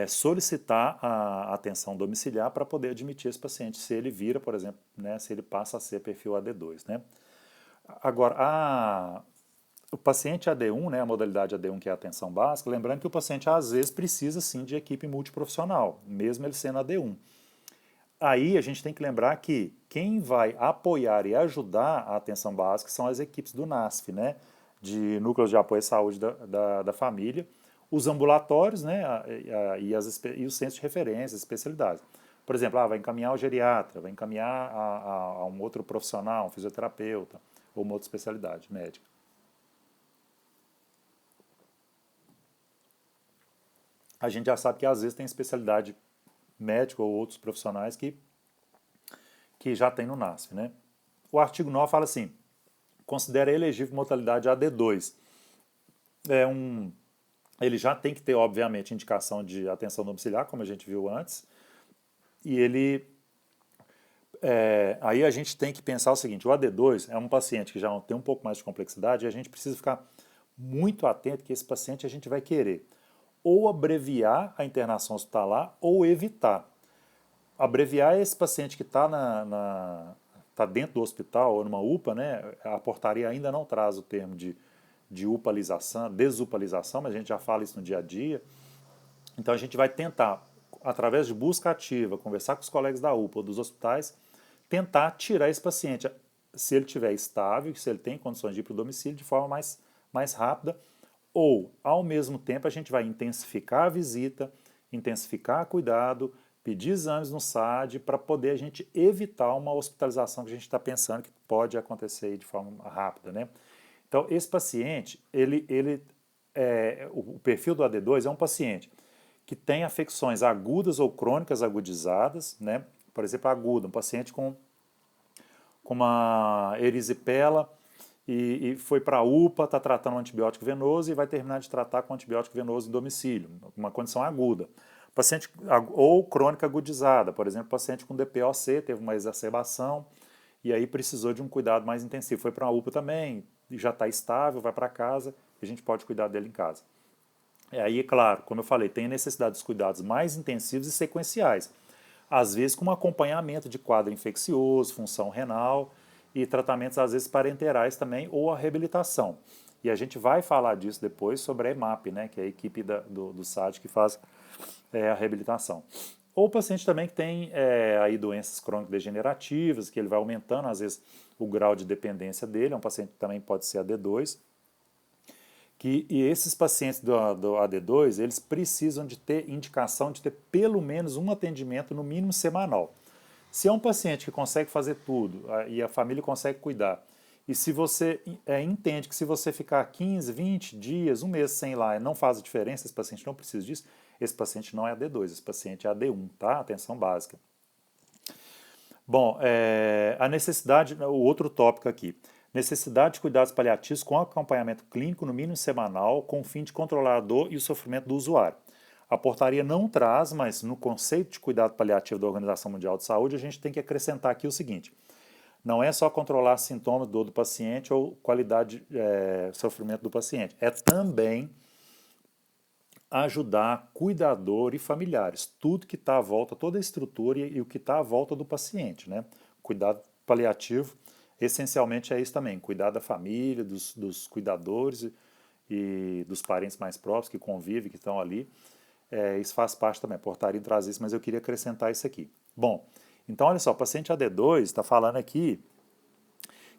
solicitar a atenção domiciliar para poder admitir esse paciente, se ele vira, por exemplo, né, se ele passa a ser perfil AD2, né? Agora, o paciente AD1, né, a modalidade AD1 que é a atenção básica, lembrando que o paciente às vezes precisa sim de equipe multiprofissional, mesmo ele sendo AD1. Aí a gente tem que lembrar que quem vai apoiar e ajudar a atenção básica são as equipes do NASF, né, de núcleos de apoio à saúde da família, os ambulatórios, né, e os centros de referência, especialidades. Por exemplo, vai encaminhar o geriatra, vai encaminhar a um outro profissional, um fisioterapeuta, ou uma outra especialidade médica. A gente já sabe que às vezes tem especialidade médica ou outros profissionais que já tem no NASF, né? O artigo 9 fala assim, considera elegível modalidade AD2. Ele já tem que ter, obviamente, indicação de atenção domiciliar, como a gente viu antes, e aí a gente tem que pensar o seguinte, o AD2 é um paciente que já tem um pouco mais de complexidade e a gente precisa ficar muito atento que esse paciente a gente vai querer ou abreviar a internação hospitalar ou evitar. Abreviar é esse paciente que está tá dentro do hospital ou numa UPA, né? A portaria ainda não traz o termo de upalização, desupalização, mas a gente já fala isso no dia a dia. Então a gente vai tentar, através de busca ativa, conversar com os colegas da UPA ou dos hospitais, tentar tirar esse paciente, se ele estiver estável, se ele tem condições de ir para o domicílio de forma mais rápida, ou, ao mesmo tempo, a gente vai intensificar a visita, intensificar o cuidado, pedir exames no SAD para poder a gente evitar uma hospitalização que a gente está pensando que pode acontecer de forma rápida, né? Então, esse paciente, o perfil do AD2 é um paciente que tem afecções agudas ou crônicas agudizadas, né? Por exemplo, aguda, um paciente com uma erisipela e foi para a UPA, está tratando um antibiótico venoso e vai terminar de tratar com antibiótico venoso em domicílio, uma condição aguda. Paciente ou crônica agudizada, por exemplo, paciente com DPOC, teve uma exacerbação e aí precisou de um cuidado mais intensivo. Foi para a UPA também, já está estável, vai para casa e a gente pode cuidar dele em casa. Aí, é claro, como eu falei, tem a necessidade dos cuidados mais intensivos e sequenciais. Às vezes com um acompanhamento de quadro infeccioso, função renal e tratamentos às vezes parenterais também ou a reabilitação. E a gente vai falar disso depois sobre a EMAP, né, que é a equipe do SAD que faz a reabilitação. Ou o paciente também que tem aí doenças crônico-degenerativas, que ele vai aumentando às vezes o grau de dependência dele, é um paciente que também pode ser AD2, e esses pacientes do AD2, eles precisam de ter indicação de ter pelo menos um atendimento no mínimo semanal. Se é um paciente que consegue fazer tudo e a família consegue cuidar, e se você entende que se você ficar 15, 20 dias, um mês sem ir lá, não faz a diferença, esse paciente não precisa disso, esse paciente não é AD2, esse paciente é AD1, tá? Atenção básica. Bom, a necessidade, o outro tópico aqui, necessidade de cuidados paliativos com acompanhamento clínico no mínimo semanal, com o fim de controlar a dor e o sofrimento do usuário. A portaria não traz, mas no conceito de cuidado paliativo da Organização Mundial de Saúde, a gente tem que acrescentar aqui o seguinte, não é só controlar sintomas, dor do paciente ou qualidade, sofrimento do paciente, é também ajudar cuidador e familiares, tudo que está à volta, toda a estrutura e o que está à volta do paciente, né? Cuidado paliativo, essencialmente é isso também, cuidar da família, dos cuidadores e dos parentes mais próximos que convivem, que estão ali, isso faz parte também, a portaria traz isso, mas eu queria acrescentar isso aqui. Bom, então olha só, o paciente AD2 está falando aqui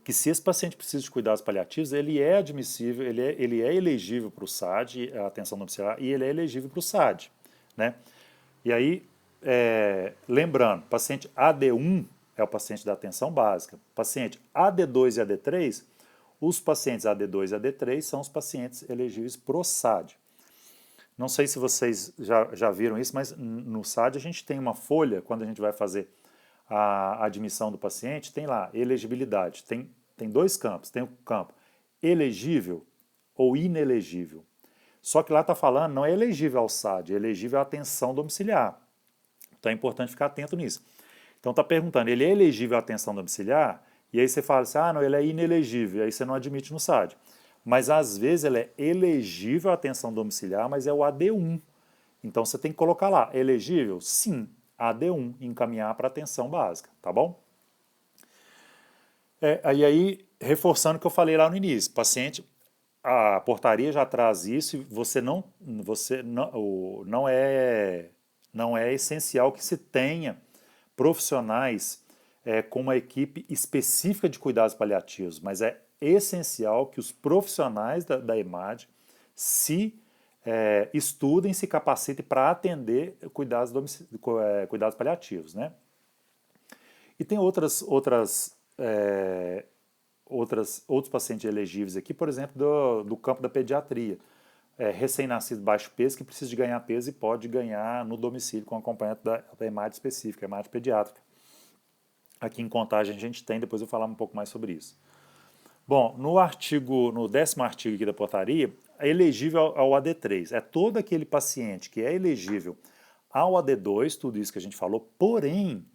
que se esse paciente precisa de cuidados paliativos, ele é admissível, ele é elegível para o SAD, a atenção domiciliar, e ele é elegível para o SAD, né? E aí, lembrando, paciente AD1 é o paciente da atenção básica, paciente AD2 e AD3, os pacientes AD2 e AD3 são os pacientes elegíveis para o SAD. Não sei se vocês já viram isso, mas no SAD a gente tem uma folha, quando a gente vai fazer a admissão do paciente, tem lá elegibilidade, tem dois campos, tem o campo elegível ou inelegível. Só que lá está falando, não é elegível ao SAD, é elegível à atenção domiciliar. Então é importante ficar atento nisso. Então está perguntando, ele é elegível à atenção domiciliar? E aí você fala assim, não, ele é inelegível, aí você não admite no SAD. Mas às vezes ele é elegível à atenção domiciliar, mas é o AD1. Então você tem que colocar lá, elegível? Sim, AD1, encaminhar para atenção básica, tá bom? E aí, reforçando o que eu falei lá no início, paciente, a portaria já traz isso e não é essencial que se tenha profissionais com uma equipe específica de cuidados paliativos, mas é essencial que os profissionais da EMAD se estudem, se capacitem para atender cuidados paliativos, né? E tem outros pacientes elegíveis aqui, por exemplo, do campo da pediatria. Recém-nascido baixo peso que precisa de ganhar peso e pode ganhar no domicílio com acompanhamento da EMAD específica, EMAD pediátrica. Aqui em Contagem a gente tem, depois eu vou falar um pouco mais sobre isso. Bom, no 10º artigo aqui da portaria, é elegível ao AD3. É todo aquele paciente que é elegível ao AD2, tudo isso que a gente falou, porém,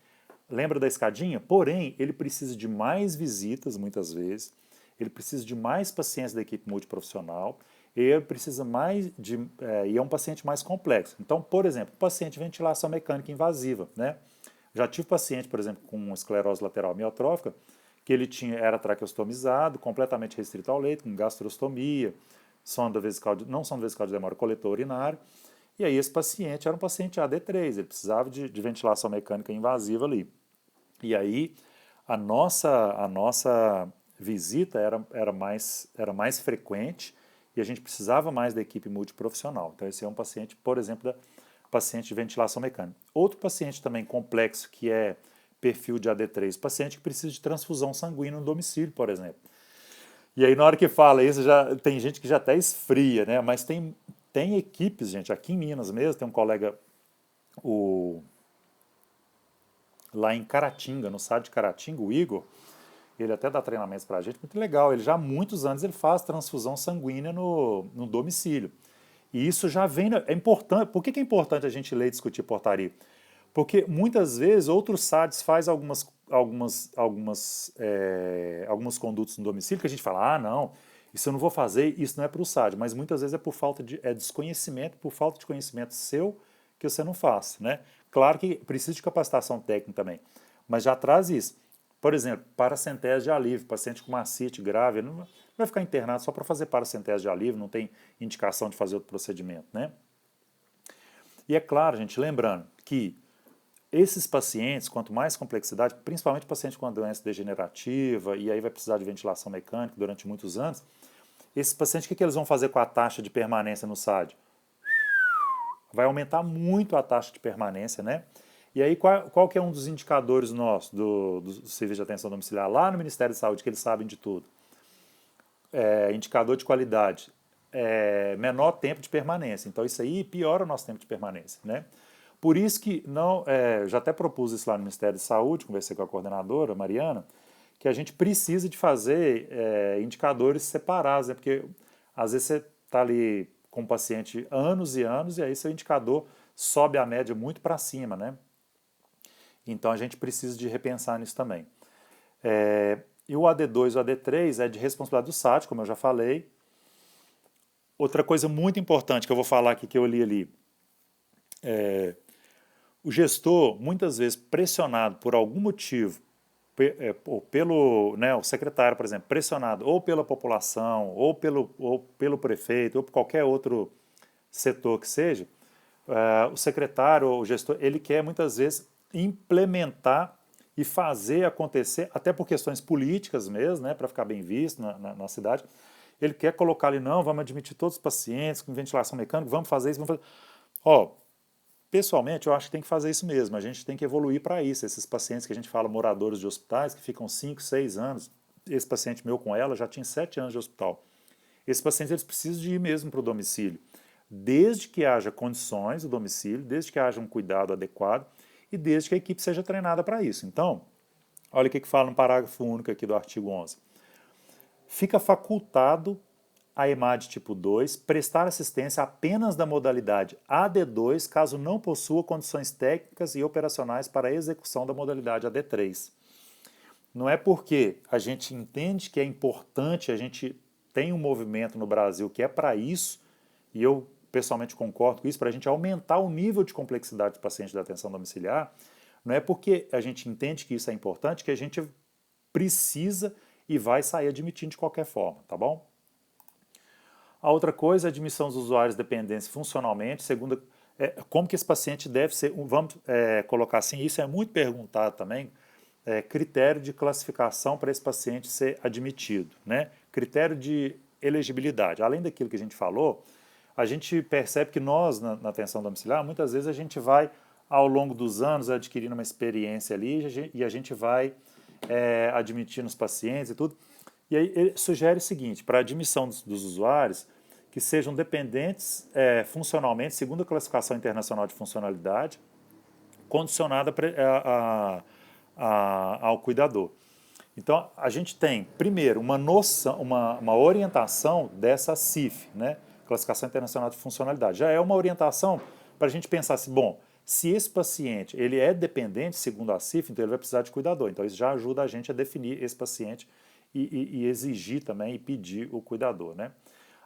lembra da escadinha? Porém, ele precisa de mais visitas, muitas vezes, ele precisa de mais pacientes da equipe multiprofissional, e ele precisa e é um paciente mais complexo. Então, por exemplo, paciente de ventilação mecânica invasiva, né? Já tive paciente, por exemplo, com esclerose lateral amiotrófica, que ele era traqueostomizado, completamente restrito ao leito, com gastrostomia, não sonda vesical de demora coletor urinário, e aí esse paciente era um paciente AD3, ele precisava de ventilação mecânica invasiva ali. E aí a nossa visita era mais frequente e a gente precisava mais da equipe multiprofissional. Então esse é um paciente, por exemplo, paciente de ventilação mecânica. Outro paciente também complexo, que é perfil de AD3, paciente que precisa de transfusão sanguínea no domicílio, por exemplo. E aí na hora que fala isso, tem gente que já até esfria, né? Mas tem equipes, gente, aqui em Minas mesmo, tem um colega lá em Caratinga, no SAD de Caratinga, o Igor, ele até dá treinamentos pra gente, muito legal, ele já há muitos anos ele faz transfusão sanguínea no domicílio. E isso já vem, é importante, por que é importante a gente ler e discutir portaria? Porque muitas vezes outros SADs fazem alguns condutos no domicílio que a gente fala, não, isso eu não vou fazer, isso não é para o SAD, mas muitas vezes é por falta de desconhecimento, por falta de conhecimento seu que você não faz, né? Claro que precisa de capacitação técnica também, mas já traz isso. Por exemplo, paracentese de alívio, paciente com mastite grave, não vai ficar internado só para fazer paracentese de alívio, não tem indicação de fazer outro procedimento, né? E é claro, gente, lembrando que esses pacientes, quanto mais complexidade, principalmente paciente com uma doença degenerativa, e aí vai precisar de ventilação mecânica durante muitos anos, esses pacientes, o que eles vão fazer com a taxa de permanência no SAD? Vai aumentar muito a taxa de permanência, né? E aí, qual que é um dos indicadores nossos do Serviço de Atenção Domiciliar lá no Ministério da Saúde, que eles sabem de tudo? Indicador de qualidade. Menor tempo de permanência. Então, isso aí piora o nosso tempo de permanência, né? Por isso que já até propus isso lá no Ministério da Saúde, conversei com a coordenadora, Mariana, que a gente precisa de fazer indicadores separados, né? Porque às vezes você está ali com o paciente anos e anos e aí seu indicador sobe a média muito para cima, né? Então a gente precisa de repensar nisso também. E o AD2 e o AD3 é de responsabilidade do SAD, como eu já falei. Outra coisa muito importante que eu vou falar aqui, que eu li ali, o gestor, muitas vezes pressionado por algum motivo, o secretário, por exemplo, pressionado ou pela população, ou pelo prefeito, ou por qualquer outro setor que seja, o secretário ou o gestor, ele quer muitas vezes implementar e fazer acontecer, até por questões políticas mesmo, né, para ficar bem visto na cidade, ele quer colocar ali, não, vamos admitir todos os pacientes com ventilação mecânica, vamos fazer isso, vamos fazer... Pessoalmente, eu acho que tem que fazer isso mesmo, a gente tem que evoluir para isso. Esses pacientes que a gente fala, moradores de hospitais, que ficam 5, 6 anos, esse paciente meu com ela já tinha 7 anos de hospital. Esses pacientes eles precisam de ir mesmo para o domicílio, desde que haja condições do domicílio, desde que haja um cuidado adequado e desde que a equipe seja treinada para isso. Então, olha o que fala no parágrafo único aqui do artigo 11. Fica facultado a EMAD tipo 2 prestar assistência apenas da modalidade AD2 caso não possua condições técnicas e operacionais para a execução da modalidade AD3. Não é porque a gente entende que é importante, a gente tem um movimento no Brasil que é para isso, e eu pessoalmente concordo com isso, para a gente aumentar o nível de complexidade do paciente da atenção domiciliar, não é porque a gente entende que isso é importante que a gente precisa e vai sair admitindo de qualquer forma, tá bom? A outra coisa é a admissão dos usuários de dependência funcionalmente, segundo como que esse paciente deve ser, vamos colocar assim, isso é muito perguntado também, critério de classificação para esse paciente ser admitido, né? Critério de elegibilidade. Além daquilo que a gente falou, a gente percebe que nós, na atenção domiciliar, muitas vezes a gente vai, ao longo dos anos, adquirindo uma experiência ali e a gente vai admitindo os pacientes e tudo. E aí ele sugere o seguinte, para a admissão dos usuários, que sejam dependentes funcionalmente, segundo a classificação internacional de funcionalidade, condicionada ao cuidador. Então, a gente tem, primeiro, uma noção, uma orientação dessa CIF, né? Classificação Internacional de Funcionalidade. Já é uma orientação para a gente pensar assim, bom, se esse paciente ele é dependente, segundo a CIF, então ele vai precisar de cuidador. Então, isso já ajuda a gente a definir esse paciente e exigir também e pedir o cuidador, né?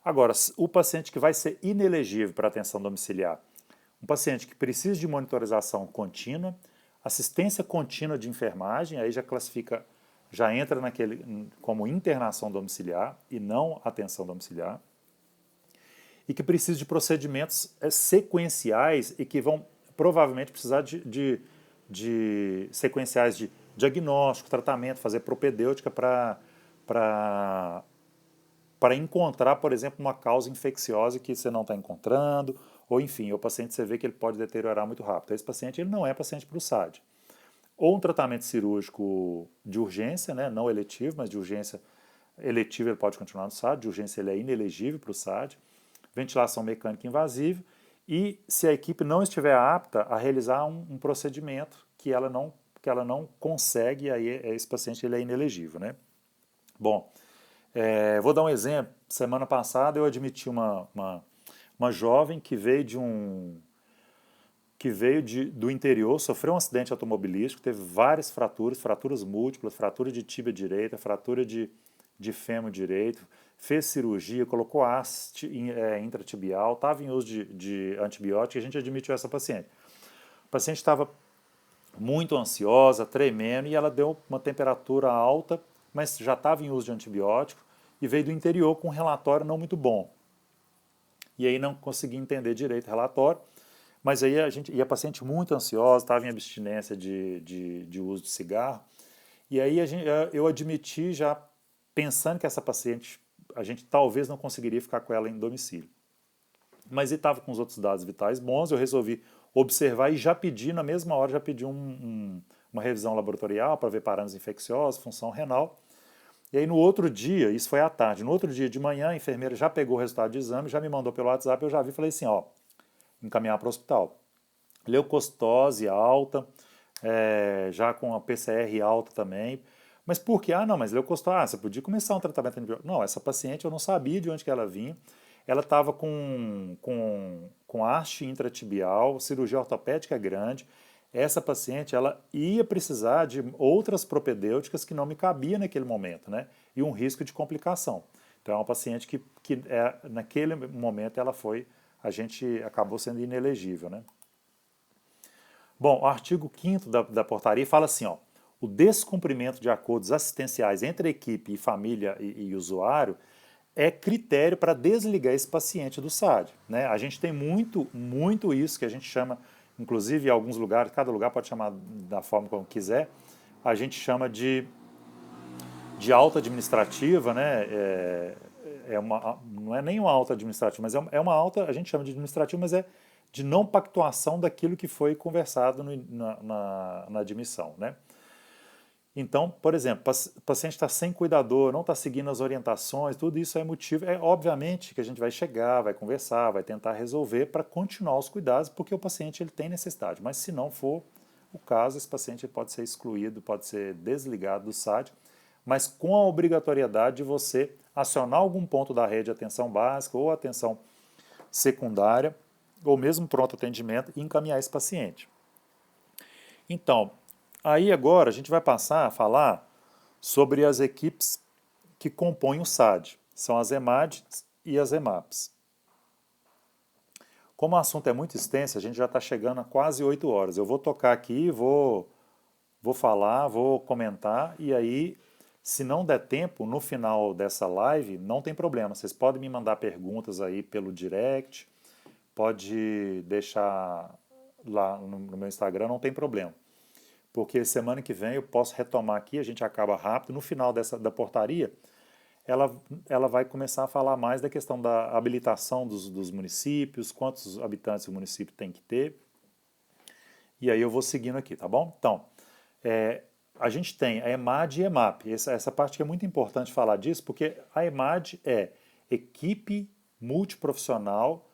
Agora, o paciente que vai ser inelegível para atenção domiciliar, um paciente que precisa de monitorização contínua, assistência contínua de enfermagem, aí já classifica, já entra naquele como internação domiciliar e não atenção domiciliar, e que precisa de procedimentos sequenciais e que vão provavelmente precisar de sequenciais de diagnóstico, tratamento, fazer propedêutica para encontrar, por exemplo, uma causa infecciosa que você não está encontrando, ou enfim, o paciente você vê que ele pode deteriorar muito rápido. Esse paciente ele não é paciente para o SAD. Ou um tratamento cirúrgico de urgência, né, não eletivo, mas de urgência eletiva ele pode continuar no SAD, de urgência ele é inelegível para o SAD, ventilação mecânica invasiva, e se a equipe não estiver apta a realizar um procedimento que ela não consegue, aí esse paciente ele é inelegível, né? Bom, vou dar um exemplo. Semana passada eu admiti uma jovem que veio do interior, sofreu um acidente automobilístico, teve várias fraturas múltiplas, fratura de tíbia direita, fratura de fêmur direito, fez cirurgia, colocou haste intratibial, estava em uso de antibiótico e a gente admitiu essa paciente. A paciente estava muito ansiosa, tremendo, e ela deu uma temperatura alta, mas já estava em uso de antibiótico e veio do interior com um relatório não muito bom. E aí não consegui entender direito o relatório, mas aí a paciente muito ansiosa, estava em abstinência de uso de cigarro, e aí eu admiti já pensando que essa paciente, a gente talvez não conseguiria ficar com ela em domicílio. Mas ele estava com os outros dados vitais bons, eu resolvi observar e já pedi, na mesma hora, já pedi uma revisão laboratorial para ver parâmetros infecciosos, função renal. E aí no outro dia, isso foi à tarde, no outro dia de manhã a enfermeira já pegou o resultado de exame, já me mandou pelo WhatsApp, eu já vi e falei assim, ó, encaminhar para o hospital. Leucocitose alta, já com a PCR alta também. Mas por quê? Ah, não, mas leucocitose, você podia começar um tratamento antibiótico. Não, essa paciente eu não sabia de onde que ela vinha. Ela estava com haste intratibial, cirurgia ortopédica grande. Essa paciente ela ia precisar de outras propedêuticas que não me cabia naquele momento, né? E um risco de complicação. Então é uma paciente que naquele momento a gente acabou sendo inelegível, né? Bom, o artigo 5º da portaria fala assim, ó, o descumprimento de acordos assistenciais entre equipe e família e usuário é critério para desligar esse paciente do SAD, né? A gente tem muito isso que a gente chama, inclusive em alguns lugares, cada lugar pode chamar da forma como quiser, a gente chama de alta administrativa, né? Não é nem uma alta administrativa, mas é uma alta, a gente chama de administrativa, mas é de não pactuação daquilo que foi conversado na admissão, né? Então, por exemplo, o paciente está sem cuidador, não está seguindo as orientações, tudo isso é motivo. É obviamente que a gente vai chegar, vai conversar, vai tentar resolver para continuar os cuidados, porque o paciente ele tem necessidade. Mas se não for o caso, esse paciente pode ser excluído, pode ser desligado do SAD, mas com a obrigatoriedade de você acionar algum ponto da rede de atenção básica ou atenção secundária, ou mesmo pronto atendimento, e encaminhar esse paciente. Então, aí agora a gente vai passar a falar sobre as equipes que compõem o SAD. São as EMADs e as EMAPs. Como o assunto é muito extenso, a gente já está chegando a quase 8 horas. Eu vou tocar aqui, vou falar, vou comentar, e aí, se não der tempo, no final dessa live, não tem problema. Vocês podem me mandar perguntas aí pelo direct, pode deixar lá no meu Instagram, não tem problema. porque semana que vem eu posso retomar aqui, a gente acaba rápido, no final da portaria, ela vai começar a falar mais da questão da habilitação dos municípios, quantos habitantes o município tem que ter, e aí eu vou seguindo aqui, tá bom? Então, a gente tem a EMAD e EMAP. Essa parte que é muito importante falar disso, porque a EMAD é Equipe Multiprofissional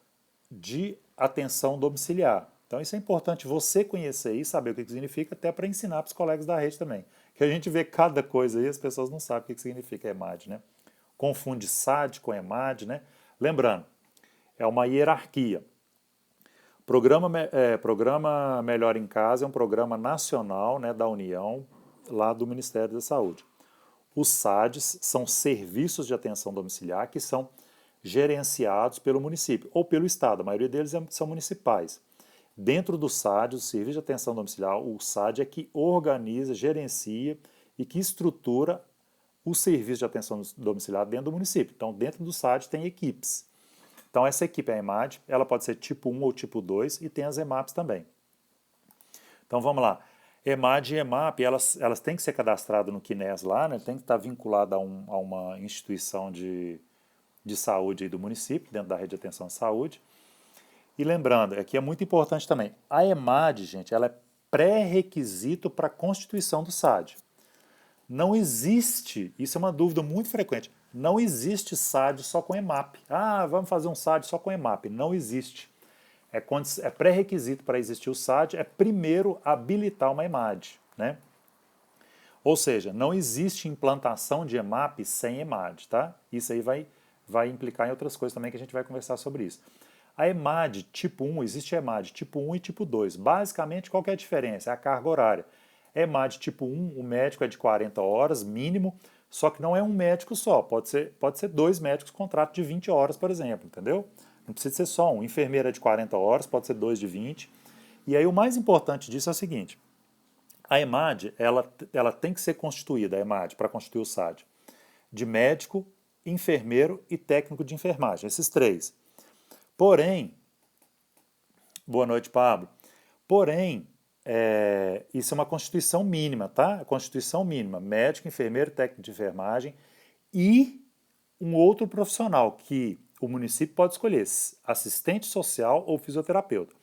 de Atenção Domiciliar. Então isso é importante você conhecer e saber o que significa, até para ensinar para os colegas da rede também. Que a gente vê cada coisa aí, as pessoas não sabem o que significa EMAD, né? Confunde SAD com EMAD, né? Lembrando, é uma hierarquia. Programa Melhor em Casa é um programa nacional, né, da União, lá do Ministério da Saúde. Os SADs são serviços de atenção domiciliar que são gerenciados pelo município ou pelo Estado, a maioria deles são municipais. Dentro do SAD, o Serviço de Atenção Domiciliar, o SAD é que organiza, gerencia e que estrutura o serviço de atenção domiciliar dentro do município. Então, dentro do SAD tem equipes. Então, essa equipe é a EMAD, ela pode ser tipo 1 ou tipo 2 e tem as EMAPs também. Então, vamos lá. EMAD e EMAP, elas têm que ser cadastradas no CNES lá, né? Tem que estar vinculada a uma instituição de saúde aí do município, dentro da rede de atenção à saúde. E lembrando, aqui é muito importante também, a EMAD, gente, ela é pré-requisito para a constituição do SAD. Não existe, isso é uma dúvida muito frequente, não existe SAD só com EMAP. Ah, vamos fazer um SAD só com EMAP. Não existe. É pré-requisito para existir o SAD, é primeiro habilitar uma EMAD, né? Ou seja, não existe implantação de EMAP sem EMAD, tá? Isso aí vai implicar em outras coisas também que a gente vai conversar sobre isso. A EMAD tipo 1, existe EMAD tipo 1 e tipo 2. Basicamente, qual que é a diferença? É a carga horária. EMAD tipo 1, o médico é de 40 horas, mínimo, só que não é um médico só, pode ser 2 médicos, contrato de 20 horas, por exemplo, entendeu? Não precisa ser só um. Enfermeira é de 40 horas, pode ser 2 de 20. E aí o mais importante disso é o seguinte, a EMAD, ela tem que ser constituída, a EMAD, para constituir o SAD, de médico, enfermeiro e técnico de enfermagem, esses 3. Porém, boa noite, Pablo. Porém, isso é uma constituição mínima, tá? Constituição mínima, médico, enfermeiro, técnico de enfermagem e um outro profissional que o município pode escolher, assistente social ou fisioterapeuta.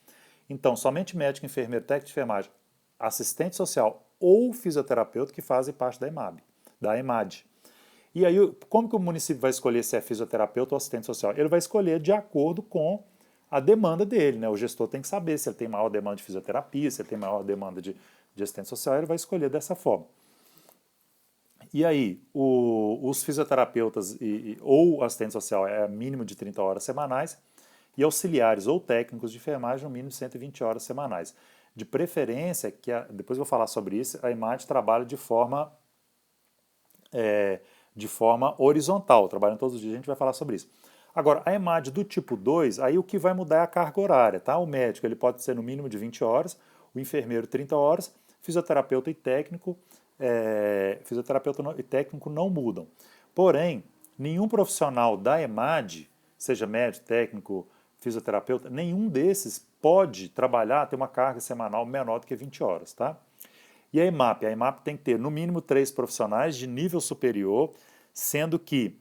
Então, somente médico, enfermeiro, técnico de enfermagem, assistente social ou fisioterapeuta que fazem parte da EMAD. E aí, como que o município vai escolher se é fisioterapeuta ou assistente social? Ele vai escolher de acordo com a demanda dele, né? O gestor tem que saber se ele tem maior demanda de fisioterapia, se ele tem maior demanda de assistente social, ele vai escolher dessa forma. E aí, os fisioterapeutas ou assistente social é mínimo de 30 horas semanais, e auxiliares ou técnicos de enfermagem no mínimo de 120 horas semanais. De preferência, depois eu vou falar sobre isso, a EMAD trabalha de forma horizontal, trabalhando todos os dias, a gente vai falar sobre isso. Agora, a EMAD do tipo 2, aí o que vai mudar é a carga horária, tá? O médico ele pode ser no mínimo de 20 horas, o enfermeiro 30 horas, fisioterapeuta e técnico não mudam. Porém, nenhum profissional da EMAD, seja médico, técnico, fisioterapeuta, nenhum desses pode trabalhar, ter uma carga semanal menor do que 20 horas, tá? E a EMAP? A EMAP tem que ter no mínimo 3 profissionais de nível superior, sendo que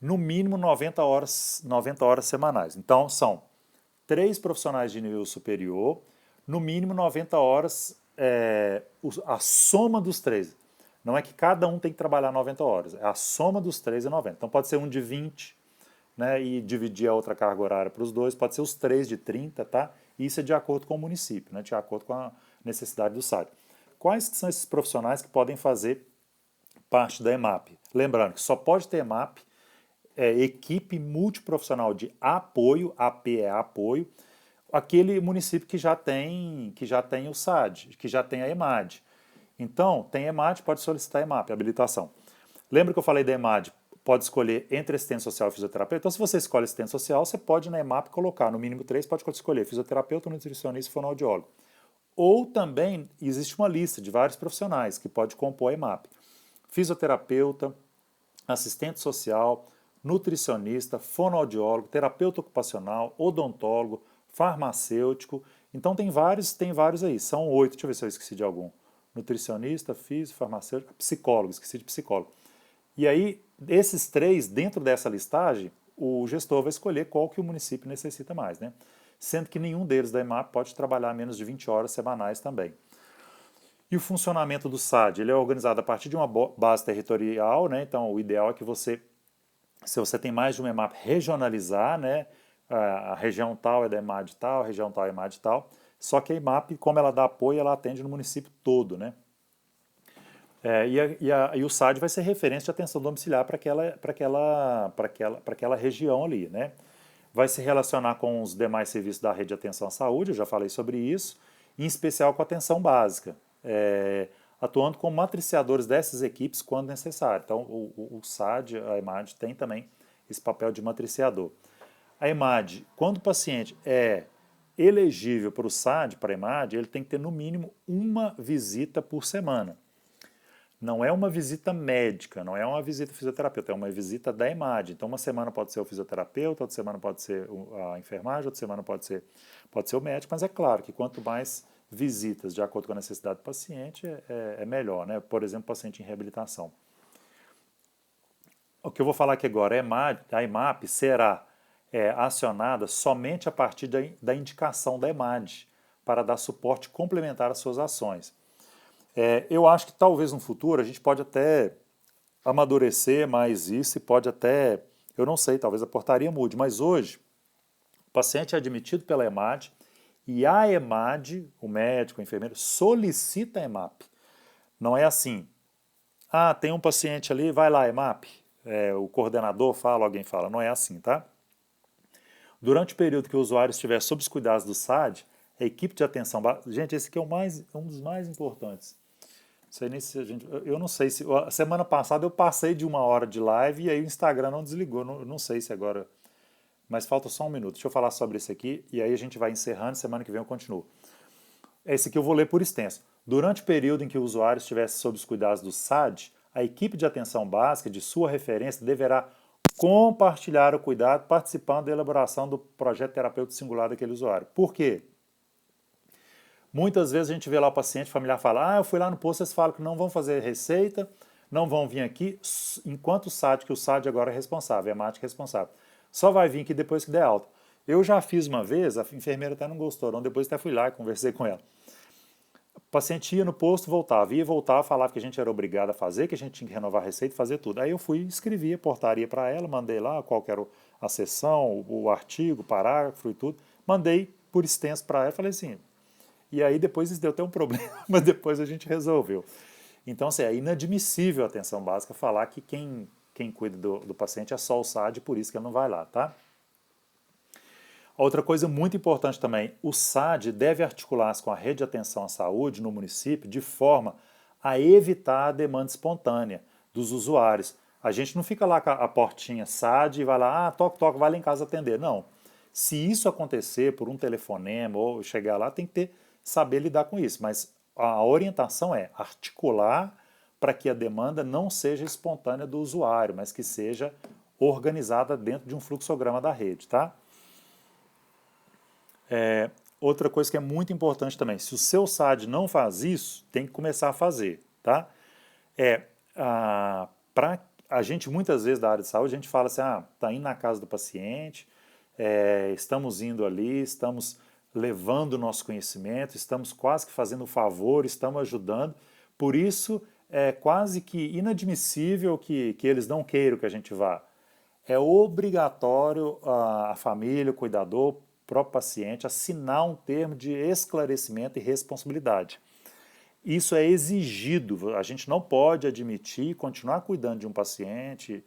no mínimo 90 horas semanais. Então, são 3 profissionais de nível superior, no mínimo 90 horas, a soma dos 3. Não é que cada um tem que trabalhar 90 horas, a soma dos 3 é 90. Então, pode ser um de 20, né, e dividir a outra carga horária para os 2, pode ser os 3 de 30, tá? Isso é de acordo com o município, né, de acordo com a necessidade do SAD. Quais que são esses profissionais que podem fazer parte da EMAP? Lembrando que só pode ter EMAP, equipe multiprofissional de apoio, AP é apoio, aquele município que já tem o SAD, que já tem a EMAD. Então, tem EMAD, pode solicitar EMAP, habilitação. Lembra que eu falei da EMAD? Pode escolher entre assistente social e fisioterapeuta. Então, se você escolhe assistente social, você pode na EMAP colocar no mínimo 3, pode escolher fisioterapeuta, nutricionista e fonoaudiólogo. Ou também existe uma lista de vários profissionais que pode compor a EMAP. Fisioterapeuta, assistente social, nutricionista, fonoaudiólogo, terapeuta ocupacional, odontólogo, farmacêutico Então tem vários aí, são 8, deixa eu ver se eu esqueci de algum. Nutricionista, físico, farmacêutico, psicólogo, esqueci de psicólogo. E aí, esses 3, dentro dessa listagem, o gestor vai escolher qual que o município necessita mais, né? Sendo que nenhum deles da EMAP pode trabalhar menos de 20 horas semanais também. E o funcionamento do SAD, ele é organizado a partir de uma base territorial, né? Então, o ideal é que você, se você tem mais de uma EMAP, regionalizar, né? A região tal é da EMAD tal, a região tal é EMAD tal. Só que a EMAP, como ela dá apoio, ela atende no município todo, né? E o SAD vai ser referência de atenção domiciliar para aquela região ali, né? Vai se relacionar com os demais serviços da rede de atenção à saúde, eu já falei sobre isso, em especial com a atenção básica, atuando como matriciadores dessas equipes quando necessário. Então, o SAD, a EMAD, tem também esse papel de matriciador. A EMAD, quando o paciente é elegível para o SAD, para a EMAD, ele tem que ter no mínimo uma visita por semana. Não é uma visita médica, não é uma visita fisioterapeuta, é uma visita da EMAD. Então, uma semana pode ser o fisioterapeuta, outra semana pode ser a enfermagem, outra semana pode ser o médico, mas é claro que quanto mais visitas, de acordo com a necessidade do paciente, é melhor, né? Por exemplo, paciente em reabilitação. O que eu vou falar aqui agora, a EMAP será acionada somente a partir da indicação da EMAD, para dar suporte complementar às suas ações. Eu acho que talvez no futuro a gente pode até amadurecer mais isso e pode até, eu não sei, talvez a portaria mude, mas hoje o paciente é admitido pela EMAD e a EMAD, o médico, o enfermeiro, solicita a EMAP. Não é assim, tem um paciente ali, vai lá, EMAP. O coordenador fala, alguém fala, não é assim, tá? Durante o período que o usuário estiver sob os cuidados do SAD, a equipe de atenção básica, gente, esse aqui é um dos mais importantes. Sei nem se a gente, eu não sei se. A semana passada eu passei de 1 hora de live e aí o Instagram não desligou. Não sei se agora. Mas falta só um minuto. Deixa eu falar sobre isso aqui e aí a gente vai encerrando. Semana que vem eu continuo. Esse aqui eu vou ler por extenso. Durante o período em que o usuário estivesse sob os cuidados do SAD, a equipe de atenção básica de sua referência deverá compartilhar o cuidado participando da elaboração do projeto terapêutico singular daquele usuário. Por quê? Muitas vezes a gente vê lá o paciente familiar fala, eu fui lá no posto, eles falam que não vão fazer receita, não vão vir aqui, enquanto o SAD, que o SAD agora é responsável, é a MAT responsável, só vai vir aqui depois que der alta. Eu já fiz uma vez, a enfermeira até não gostou, não, depois até fui lá e conversei com ela. O paciente ia no posto, voltava, falava que a gente era obrigado a fazer, que a gente tinha que renovar a receita, fazer tudo. Aí eu fui, escrevi a portaria para ela, mandei lá qual que era a sessão, o artigo, o parágrafo e tudo, mandei por extenso para ela, falei assim, e aí depois isso deu até um problema, mas depois a gente resolveu. Então, assim, é inadmissível a atenção básica falar que quem cuida do paciente é só o SAD, por isso que ele não vai lá, tá? Outra coisa muito importante também, o SAD deve articular-se com a rede de atenção à saúde no município de forma a evitar a demanda espontânea dos usuários. A gente não fica lá com a portinha SAD e vai lá, toque, toque, vai lá em casa atender. Não. Se isso acontecer por um telefonema ou chegar lá, tem que saber lidar com isso. Mas a orientação é articular para que a demanda não seja espontânea do usuário, mas que seja organizada dentro de um fluxograma da rede, tá? Outra coisa que é muito importante também, se o seu SAD não faz isso, tem que começar a fazer, tá? Para a gente, muitas vezes da área de saúde, a gente fala assim, tá indo na casa do paciente, estamos indo ali, estamos levando o nosso conhecimento, estamos quase que fazendo um favor, estamos ajudando, por isso é quase que inadmissível que eles não queiram que a gente vá. É obrigatório a família, o cuidador, o próprio paciente, assinar um termo de esclarecimento e responsabilidade. Isso é exigido, a gente não pode admitir e continuar cuidando de um paciente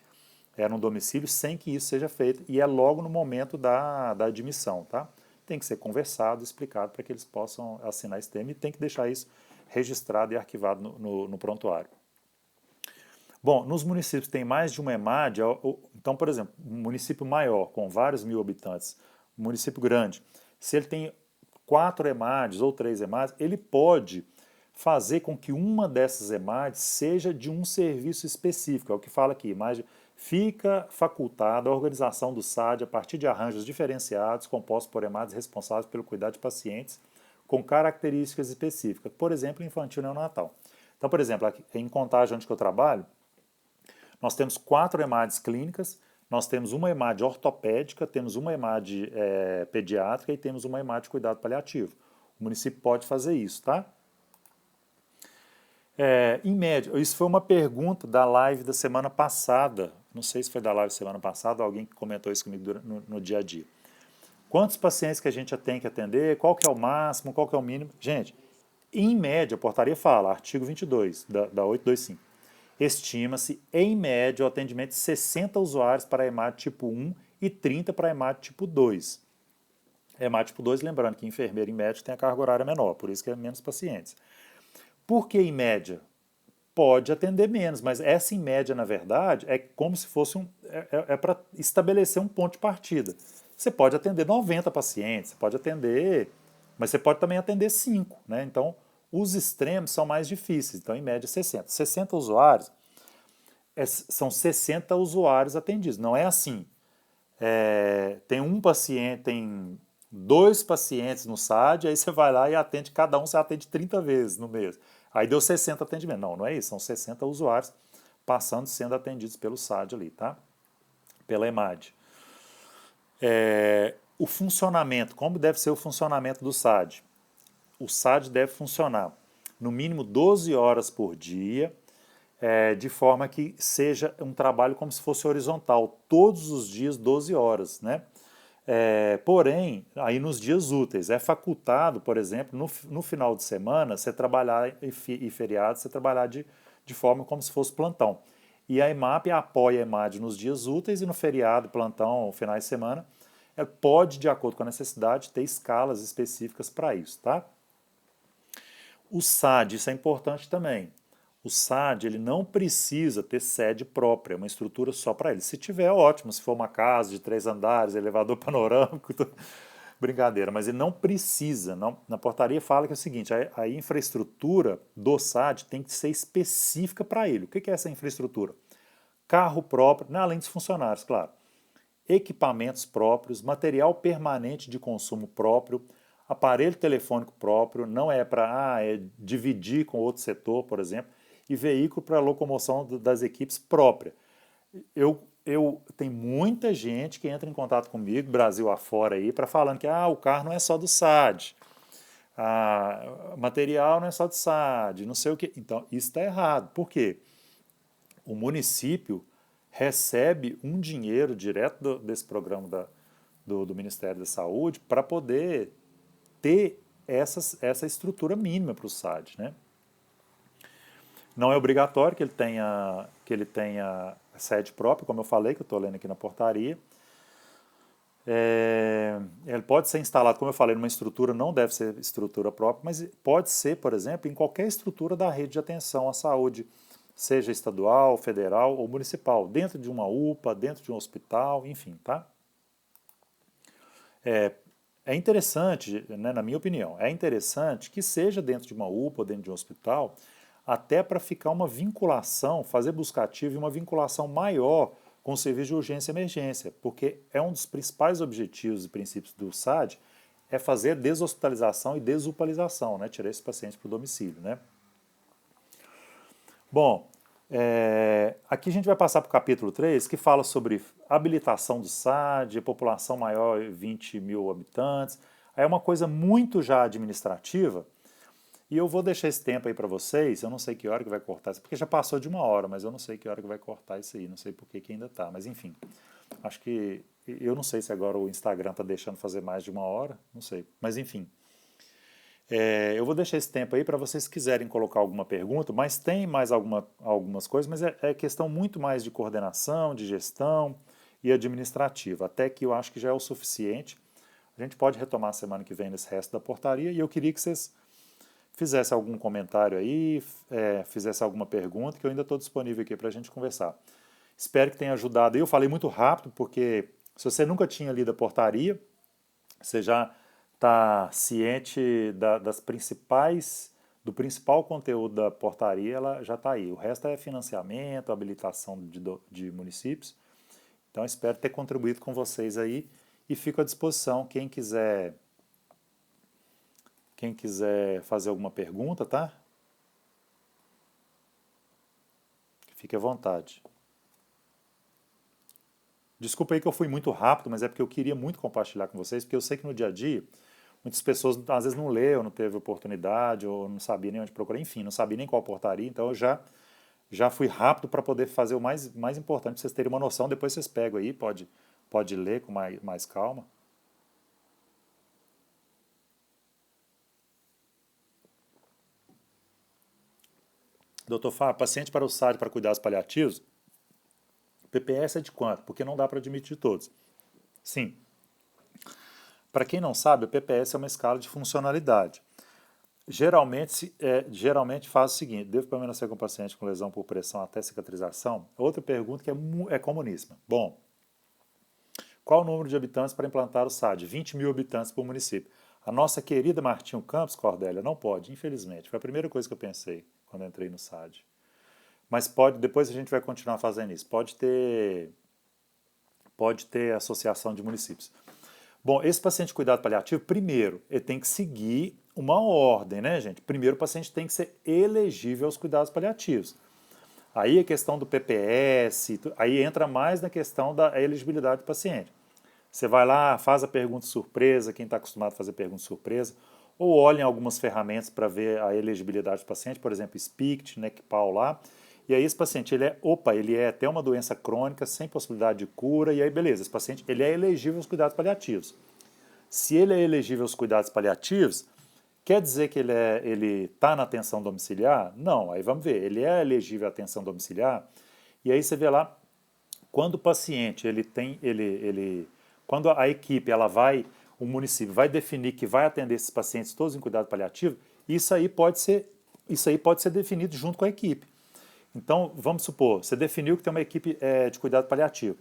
no domicílio sem que isso seja feito, e é logo no momento da admissão, tá? Tem que ser conversado, explicado para que eles possam assinar esse termo e tem que deixar isso registrado e arquivado no prontuário. Bom, nos municípios que tem mais de uma EMAD, então, por exemplo, um município maior, com vários mil habitantes, um município grande, se ele tem 4 EMADs ou 3 EMADs, ele pode fazer com que uma dessas EMADs seja de um serviço específico, é o que fala aqui, fica facultada a organização do SAD a partir de arranjos diferenciados, compostos por EMADs responsáveis pelo cuidado de pacientes com características específicas, por exemplo, infantil neonatal. Então, por exemplo, aqui, em Contagem, onde que eu trabalho, nós temos 4 EMADs clínicas, nós temos uma EMAD ortopédica, temos uma EMAD pediátrica e temos uma EMAD de cuidado paliativo. O município pode fazer isso, tá? Em média, isso foi uma pergunta da live da semana passada, não sei se foi da live da semana passada, alguém que comentou isso comigo no dia a dia. Quantos pacientes que a gente tem que atender, qual que é o máximo, qual que é o mínimo? Gente, em média, a portaria fala, artigo 22 da 825, estima-se, em média, o atendimento de 60 usuários para a EMAD tipo 1 e 30 para a EMAD tipo 2. EMAD tipo 2, lembrando que enfermeiro em média tem a carga horária menor, por isso que é menos pacientes. Por que em média? Pode atender menos, mas essa em média, na verdade, é como se fosse para estabelecer um ponto de partida. Você pode atender 90 pacientes, você pode atender, mas você pode também atender 5, né? Então, os extremos são mais difíceis. Então, em média, 60. 60 usuários são 60 usuários atendidos. Não é assim. Tem um paciente, tem 2 pacientes no SAD, aí você vai lá e atende, cada um você atende 30 vezes no mês. Aí deu 60 atendimentos. Não, não é isso, são 60 usuários passando sendo atendidos pelo SAD ali, tá? Pela EMAD. O funcionamento, como deve ser o funcionamento do SAD? O SAD deve funcionar no mínimo 12 horas por dia, de forma que seja um trabalho como se fosse horizontal, todos os dias 12 horas, né? Porém, aí nos dias úteis, é facultado, por exemplo, no final de semana, você trabalhar e feriado, você trabalhar de forma como se fosse plantão. E a EMAP apoia a EMAD nos dias úteis e no feriado, plantão, finais de semana, pode, de acordo com a necessidade, ter escalas específicas para isso, tá? O SAD, isso é importante também. O SAD ele não precisa ter sede própria, uma estrutura só para ele. Se tiver, ótimo. Se for uma casa de 3 andares, elevador panorâmico, brincadeira. Mas ele não precisa. Não. Na portaria fala que é o seguinte, a infraestrutura do SAD tem que ser específica para ele. O que é essa infraestrutura? Carro próprio, além dos funcionários, claro. Equipamentos próprios, material permanente de consumo próprio, aparelho telefônico próprio, não é para dividir com outro setor, por exemplo, e veículo para locomoção das equipes própria. Tem muita gente que entra em contato comigo, Brasil afora aí, para falando que o carro não é só do SAD, material não é só do SAD, não sei o quê. Então, isso está errado. Por quê? O município recebe um dinheiro direto desse programa do Ministério da Saúde para poder ter essa estrutura mínima para o SAD, né? Não é obrigatório que ele tenha sede própria, como eu falei, que eu estou lendo aqui na portaria. Ele pode ser instalado, como eu falei, numa estrutura, não deve ser estrutura própria, mas pode ser, por exemplo, em qualquer estrutura da rede de atenção à saúde, seja estadual, federal ou municipal, dentro de uma UPA, dentro de um hospital, enfim, tá? É interessante, né, na minha opinião, é interessante que seja dentro de uma UPA, dentro de um hospital, até para ficar uma vinculação, fazer buscativo e uma vinculação maior com o serviço de urgência e emergência, porque é um dos principais objetivos e princípios do SAD, é fazer deshospitalização e desupalização, né, tirar esses pacientes para o domicílio, né? Bom, aqui a gente vai passar para o capítulo 3, que fala sobre habilitação do SAD, população maior de 20 mil habitantes. Aí é uma coisa muito já administrativa, e eu vou deixar esse tempo aí para vocês, eu não sei que hora que vai cortar isso, porque já passou de 1 hora, mas eu não sei que hora que vai cortar isso aí, não sei por que ainda está, mas enfim. Acho que, eu não sei se agora o Instagram está deixando fazer mais de 1 hora, não sei, mas enfim. Eu vou deixar esse tempo aí para vocês quiserem colocar alguma pergunta, mas tem mais algumas coisas, mas é questão muito mais de coordenação, de gestão e administrativa, até que eu acho que já é o suficiente. A gente pode retomar a semana que vem nesse resto da portaria e eu queria que vocês fizessem algum comentário aí, fizessem alguma pergunta, que eu ainda estou disponível aqui para a gente conversar. Espero que tenha ajudado. Eu falei muito rápido, porque se você nunca tinha lido a portaria, você já está ciente do principal conteúdo da portaria, ela já está aí. O resto é financiamento, habilitação de municípios. Então, espero ter contribuído com vocês aí e fico à disposição. Quem quiser Quem quiser fazer alguma pergunta, tá? Fique à vontade. Desculpa aí que eu fui muito rápido, mas é porque eu queria muito compartilhar com vocês, porque eu sei que no dia a dia muitas pessoas às vezes não leu, não teve oportunidade, ou não sabia nem onde procurar, enfim, não sabia nem qual portaria, então eu já fui rápido para poder fazer o mais importante, para vocês terem uma noção, depois vocês pegam aí, pode ler com mais calma. Doutor Fábio, paciente para o SAD para cuidados paliativos, PPS é de quanto? Porque não dá para admitir todos. Sim. Para quem não sabe, o PPS é uma escala de funcionalidade. Geralmente faz o seguinte: devo permanecer com o paciente com lesão por pressão até cicatrização? Outra pergunta que é comuníssima. Bom, qual o número de habitantes para implantar o SAD? 20 mil habitantes por município. A nossa querida Martinho Campos, Cordélia, não pode, infelizmente. Foi a primeira coisa que eu pensei quando eu entrei no SAD. Mas depois a gente vai continuar fazendo isso. Pode ter associação de municípios. Bom, esse paciente de cuidado paliativo, primeiro, ele tem que seguir uma ordem, né, gente? Primeiro, o paciente tem que ser elegível aos cuidados paliativos. Aí a questão do PPS, aí entra mais na questão da elegibilidade do paciente. Você vai lá, faz a pergunta surpresa, quem está acostumado a fazer pergunta surpresa, ou olha em algumas ferramentas para ver a elegibilidade do paciente, por exemplo, SPICT, NECPAL lá, e aí esse paciente, ele é até uma doença crônica, sem possibilidade de cura, e aí beleza, esse paciente ele é elegível aos cuidados paliativos. Se ele é elegível aos cuidados paliativos, quer dizer que ele está na atenção domiciliar? Não, aí vamos ver, ele é elegível à atenção domiciliar, e aí você vê lá, quando o paciente, quando a equipe, o município vai definir que vai atender esses pacientes todos em cuidado paliativo, isso aí pode ser definido junto com a equipe. Então, vamos supor, você definiu que tem uma equipe de cuidado paliativo.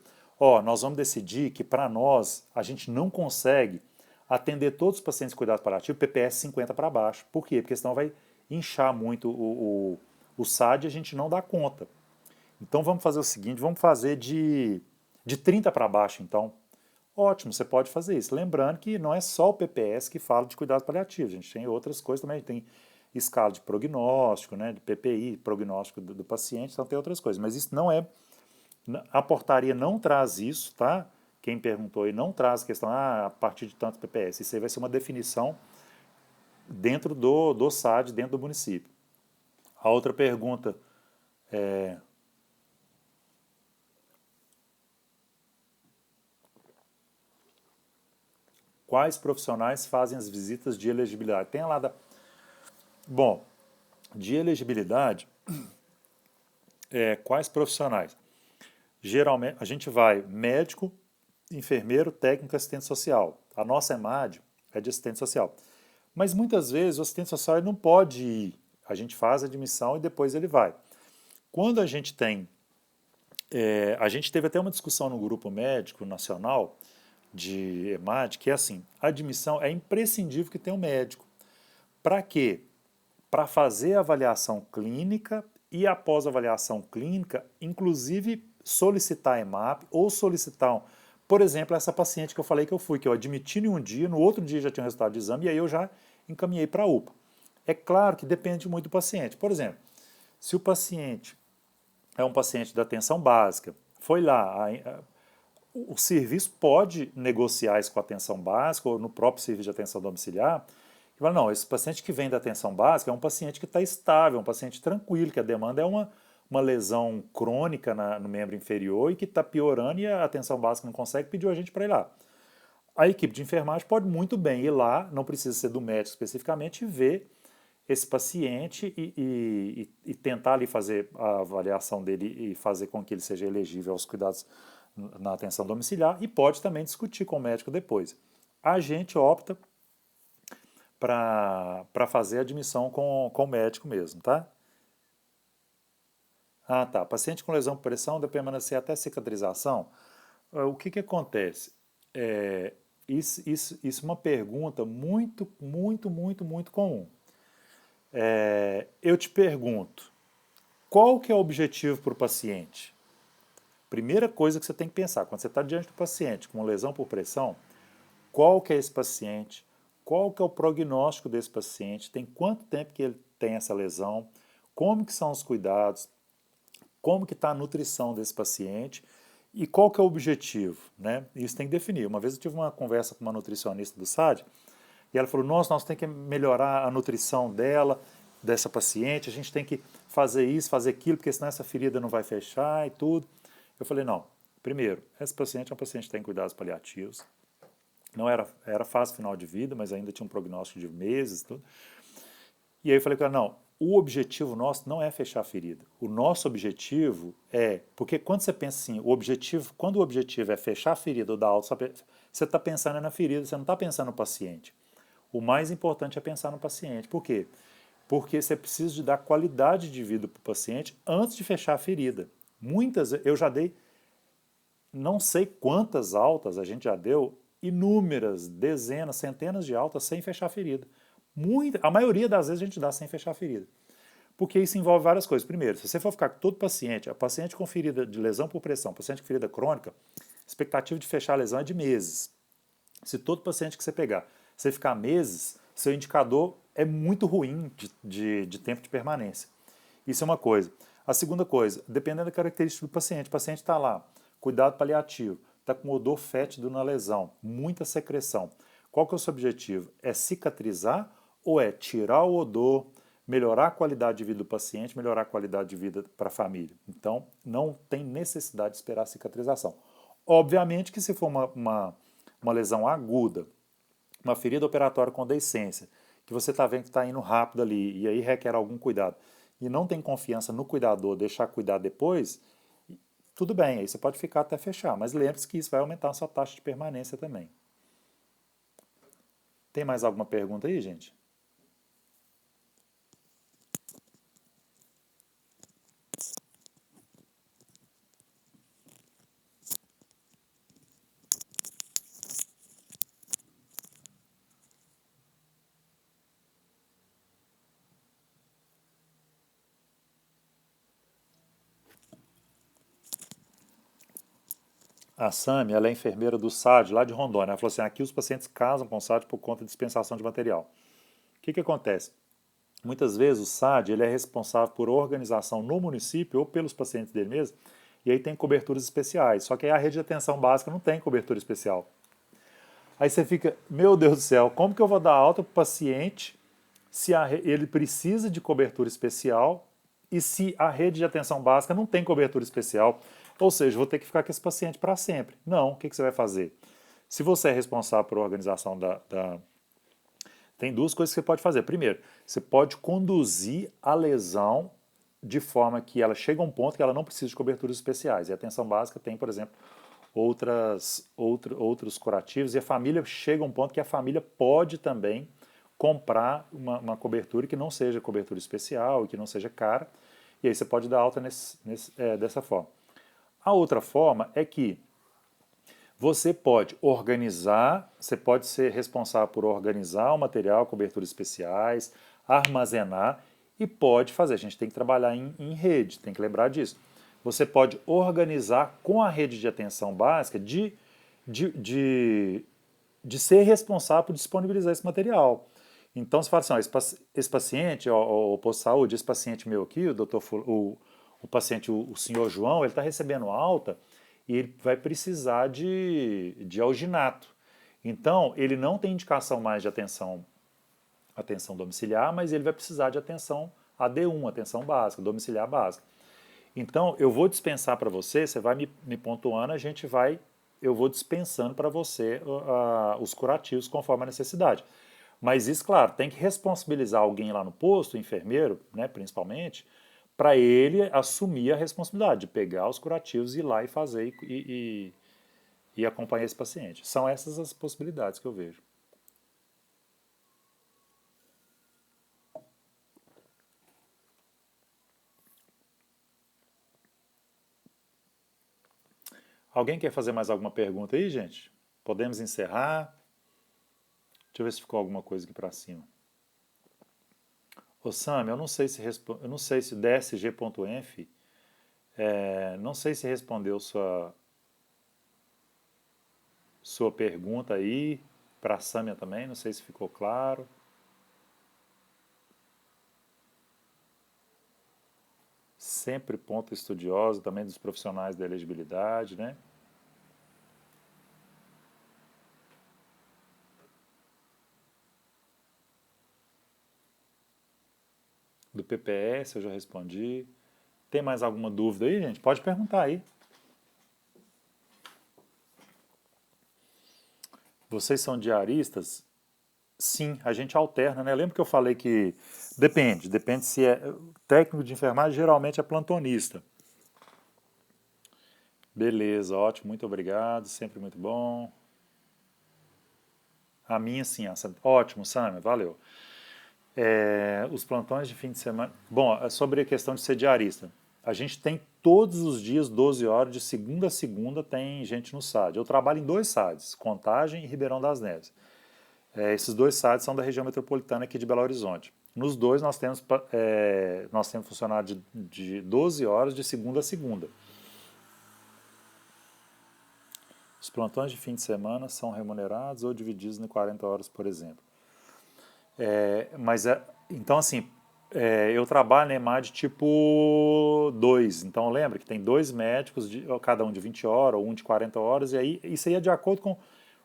Nós vamos decidir que para nós, a gente não consegue atender todos os pacientes de cuidado paliativo PPS 50 para baixo. Por quê? Porque senão vai inchar muito o SAD e a gente não dá conta. Então vamos fazer o seguinte, vamos fazer de 30 para baixo então. Ótimo, você pode fazer isso. Lembrando que não é só o PPS que fala de cuidados paliativos, a gente tem outras coisas também, tem escala de prognóstico, né, de PPI, prognóstico do paciente, então tem outras coisas. Mas isso não é, a portaria não traz isso, tá? Quem perguntou aí não traz a questão, a partir de tanto PPS. Isso aí vai ser uma definição dentro do SAD, dentro do município. A outra pergunta é... Quais profissionais fazem as visitas de elegibilidade? Tem lá da... Bom, de elegibilidade, quais profissionais? Geralmente, a gente vai médico, enfermeiro, técnico, assistente social. A nossa EMAD é de assistente social. Mas muitas vezes o assistente social não pode ir. A gente faz a admissão e depois ele vai. Quando a gente tem... a gente teve até uma discussão no grupo médico nacional de EMAD, que é assim, a admissão é imprescindível que tenha um médico. Para quê? Para fazer a avaliação clínica e após a avaliação clínica, inclusive solicitar EMAP ou solicitar, por exemplo, essa paciente que eu falei que eu fui, que eu admiti em um dia, no outro dia já tinha um resultado de exame e aí eu já encaminhei para a UPA. É claro que depende muito do paciente. Por exemplo, se o paciente é um paciente da atenção básica, foi lá, o serviço pode negociar isso com a atenção básica ou no próprio serviço de atenção domiciliar e falar, não, esse paciente que vem da atenção básica é um paciente que está estável, é um paciente tranquilo, que a demanda é uma lesão crônica no membro inferior e que está piorando e a atenção básica não consegue, pediu a gente para ir lá. A equipe de enfermagem pode muito bem ir lá, não precisa ser do médico especificamente, e ver esse paciente e tentar ali fazer a avaliação dele e fazer com que ele seja elegível aos cuidados na atenção domiciliar e pode também discutir com o médico depois. A gente opta para fazer a admissão com o médico mesmo, tá? Ah, tá. Paciente com lesão por pressão deve permanecer até cicatrização. O que acontece? Isso é uma pergunta muito, muito, muito, muito comum. Eu te pergunto, qual que é o objetivo para o paciente? Primeira coisa que você tem que pensar, quando você está diante do paciente com lesão por pressão, qual que é esse paciente, qual que é o prognóstico desse paciente, tem quanto tempo que ele tem essa lesão, como que são os cuidados, como que está a nutrição desse paciente e qual que é o objetivo, né? Isso tem que definir. Uma vez eu tive uma conversa com uma nutricionista do SAD e ela falou, nossa, nós temos que melhorar a nutrição dela, dessa paciente, a gente tem que fazer isso, fazer aquilo, porque senão essa ferida não vai fechar e tudo. Eu falei, não, primeiro, esse paciente é um paciente que tem cuidados paliativos, não era fase final de vida, mas ainda tinha um prognóstico de meses e tudo. E aí eu falei com ela, não, o objetivo nosso não é fechar a ferida. O nosso objetivo é, porque quando você pensa assim, quando o objetivo é fechar a ferida ou dar alta, você está pensando na ferida, você não está pensando no paciente. O mais importante é pensar no paciente. Por quê? Porque você precisa de dar qualidade de vida para o paciente antes de fechar a ferida. Eu já dei, não sei quantas altas a gente já deu, inúmeras, dezenas, centenas de altas sem fechar a ferida. A maioria das vezes a gente dá sem fechar a ferida. Porque isso envolve várias coisas. Primeiro, se você for ficar com todo paciente, a paciente com ferida de lesão por pressão, paciente com ferida crônica, a expectativa de fechar a lesão é de meses. Se todo paciente que você pegar, você ficar meses, seu indicador é muito ruim de tempo de permanência. Isso é uma coisa. A segunda coisa, dependendo da característica do paciente, o paciente está lá, cuidado paliativo, está com odor fétido na lesão, muita secreção. Qual que é o seu objetivo? É cicatrizar ou é tirar o odor, melhorar a qualidade de vida do paciente, melhorar a qualidade de vida para a família? Então, não tem necessidade de esperar a cicatrização. Obviamente que se for uma lesão aguda, uma ferida operatória com deiscência, que você está vendo que está indo rápido ali e aí requer algum cuidado, e não tem confiança no cuidador, deixar cuidar depois, tudo bem, aí você pode ficar até fechar, mas lembre-se que isso vai aumentar a sua taxa de permanência também. Tem mais alguma pergunta aí, gente? A Sami, ela é enfermeira do SAD, lá de Rondônia. Ela falou assim, aqui os pacientes casam com o SAD por conta de dispensação de material. O que acontece? Muitas vezes o SAD ele é responsável por organização no município ou pelos pacientes dele mesmo, e aí tem coberturas especiais. Só que aí a rede de atenção básica não tem cobertura especial. Aí você fica, meu Deus do céu, como que eu vou dar alta para o paciente se ele precisa de cobertura especial e se a rede de atenção básica não tem cobertura especial? Ou seja, vou ter que ficar com esse paciente para sempre. Não, o que você vai fazer? Se você é responsável por organização tem duas coisas que você pode fazer. Primeiro, você pode conduzir a lesão de forma que ela chega a um ponto que ela não precisa de coberturas especiais. E a atenção básica tem, por exemplo, outros curativos, e a família chega a um ponto que a família pode também comprar uma cobertura que não seja cobertura especial e que não seja cara, e aí você pode dar alta dessa forma. A outra forma é que você pode organizar, você pode ser responsável por organizar o material, coberturas especiais, armazenar e pode fazer. A gente tem que trabalhar em rede, tem que lembrar disso. Você pode organizar com a rede de atenção básica de, de, de ser responsável por disponibilizar esse material. Então, você fala assim, ó, esse paciente, o posto de saúde, esse paciente meu aqui, o paciente, o senhor João, ele está recebendo alta e ele vai precisar de alginato. Então, ele não tem indicação mais de atenção domiciliar, mas ele vai precisar de atenção AD1, atenção básica, domiciliar básica. Então, eu vou dispensar para você, você vai me pontuando, eu vou dispensando para você os curativos conforme a necessidade. Mas isso, claro, tem que responsabilizar alguém lá no posto, o enfermeiro, né, principalmente, para ele assumir a responsabilidade de pegar os curativos, ir lá e fazer e acompanhar esse paciente. São essas as possibilidades que eu vejo. Alguém quer fazer mais alguma pergunta aí, gente? Podemos encerrar? Deixa eu ver se ficou alguma coisa aqui para cima. Ô Sam, eu não sei se dsg.enf, não sei se respondeu sua pergunta aí. para a Sâmia também, não sei se ficou claro. Sempre ponto estudioso também dos profissionais da elegibilidade, né? Do PPS eu já respondi. Tem mais alguma dúvida aí, gente? Pode perguntar aí. Vocês são diaristas? Sim, a gente alterna, né? Lembra que eu falei que depende se é técnico de enfermagem, geralmente é plantonista. Beleza, ótimo, muito obrigado, sempre muito bom. A minha sim, ótimo, Samia, valeu. Os plantões de fim de semana. Bom, sobre a questão de ser diarista. A gente tem todos os dias, 12 horas, de segunda a segunda, tem gente no SAD. Eu trabalho em dois SADs, Contagem e Ribeirão das Neves. Esses dois SADs são da região metropolitana aqui de Belo Horizonte. Nos dois nós temos funcionário de 12 horas de segunda a segunda. Os plantões de fim de semana são remunerados ou divididos em 40 horas, por exemplo. Então, assim, eu trabalho na EMAD tipo 2. Então, lembra que tem dois médicos, cada um de 20 horas ou um de 40 horas, e aí isso aí é de acordo com.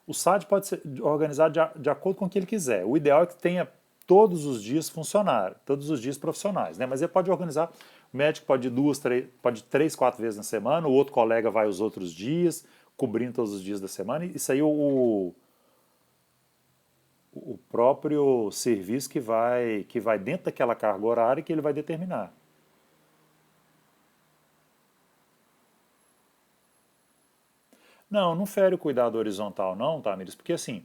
O SAD pode ser organizado de acordo com o que ele quiser. O ideal é que tenha todos os dias funcionário, todos os dias profissionais, né? Mas ele pode organizar. O médico pode ir pode ir 3, 4 vezes na semana, o outro colega vai os outros dias, cobrindo todos os dias da semana. Isso aí o próprio serviço que vai dentro daquela carga horária que ele vai determinar. Não, não fere o cuidado horizontal não, Tamires, porque assim,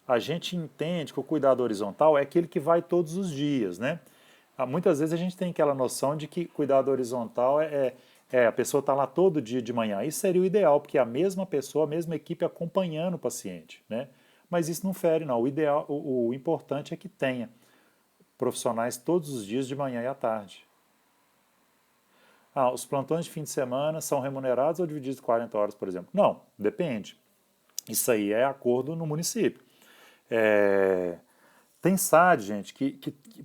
a gente entende que o cuidado horizontal é aquele que vai todos os dias, né? Muitas vezes a gente tem aquela noção de que cuidado horizontal a pessoa está lá todo dia de manhã. Isso seria o ideal, porque é a mesma pessoa, a mesma equipe acompanhando o paciente, né? Mas isso não fere, não. O ideal, o importante é que tenha profissionais todos os dias de manhã e à tarde. Os plantões de fim de semana são remunerados ou divididos em 40 horas, por exemplo? Não, depende. Isso aí é acordo no município. É, Tem SAD, gente,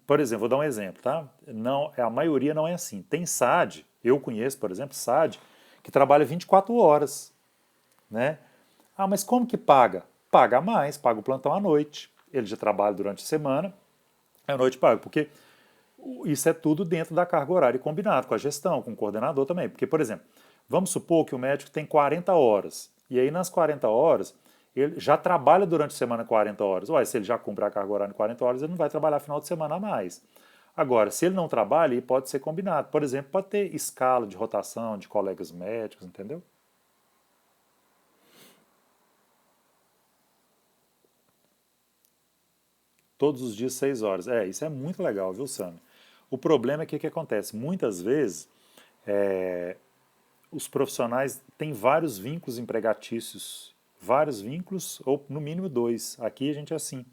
por exemplo, vou dar um exemplo, tá? Não, a maioria não é assim. Tem SAD, eu conheço, por exemplo, SAD, que trabalha 24 horas, né? Mas como que paga? Paga mais, paga o plantão à noite. Ele já trabalha durante a semana, à noite paga, porque isso é tudo dentro da carga horária combinado com a gestão, com o coordenador também. Porque, por exemplo, vamos supor que o médico tem 40 horas, e aí nas 40 horas ele já trabalha durante a semana 40 horas. Ué, se ele já cumpre a carga horária em 40 horas, ele não vai trabalhar final de semana a mais. Agora, se ele não trabalha, ele pode ser combinado. Por exemplo, pode ter escala de rotação de colegas médicos, entendeu? Todos os dias 6 horas. Isso é muito legal, viu, Sam? O problema é que o que acontece? Muitas vezes os profissionais têm vários vínculos empregatícios, vários vínculos, ou no mínimo dois. Aqui a gente é assim.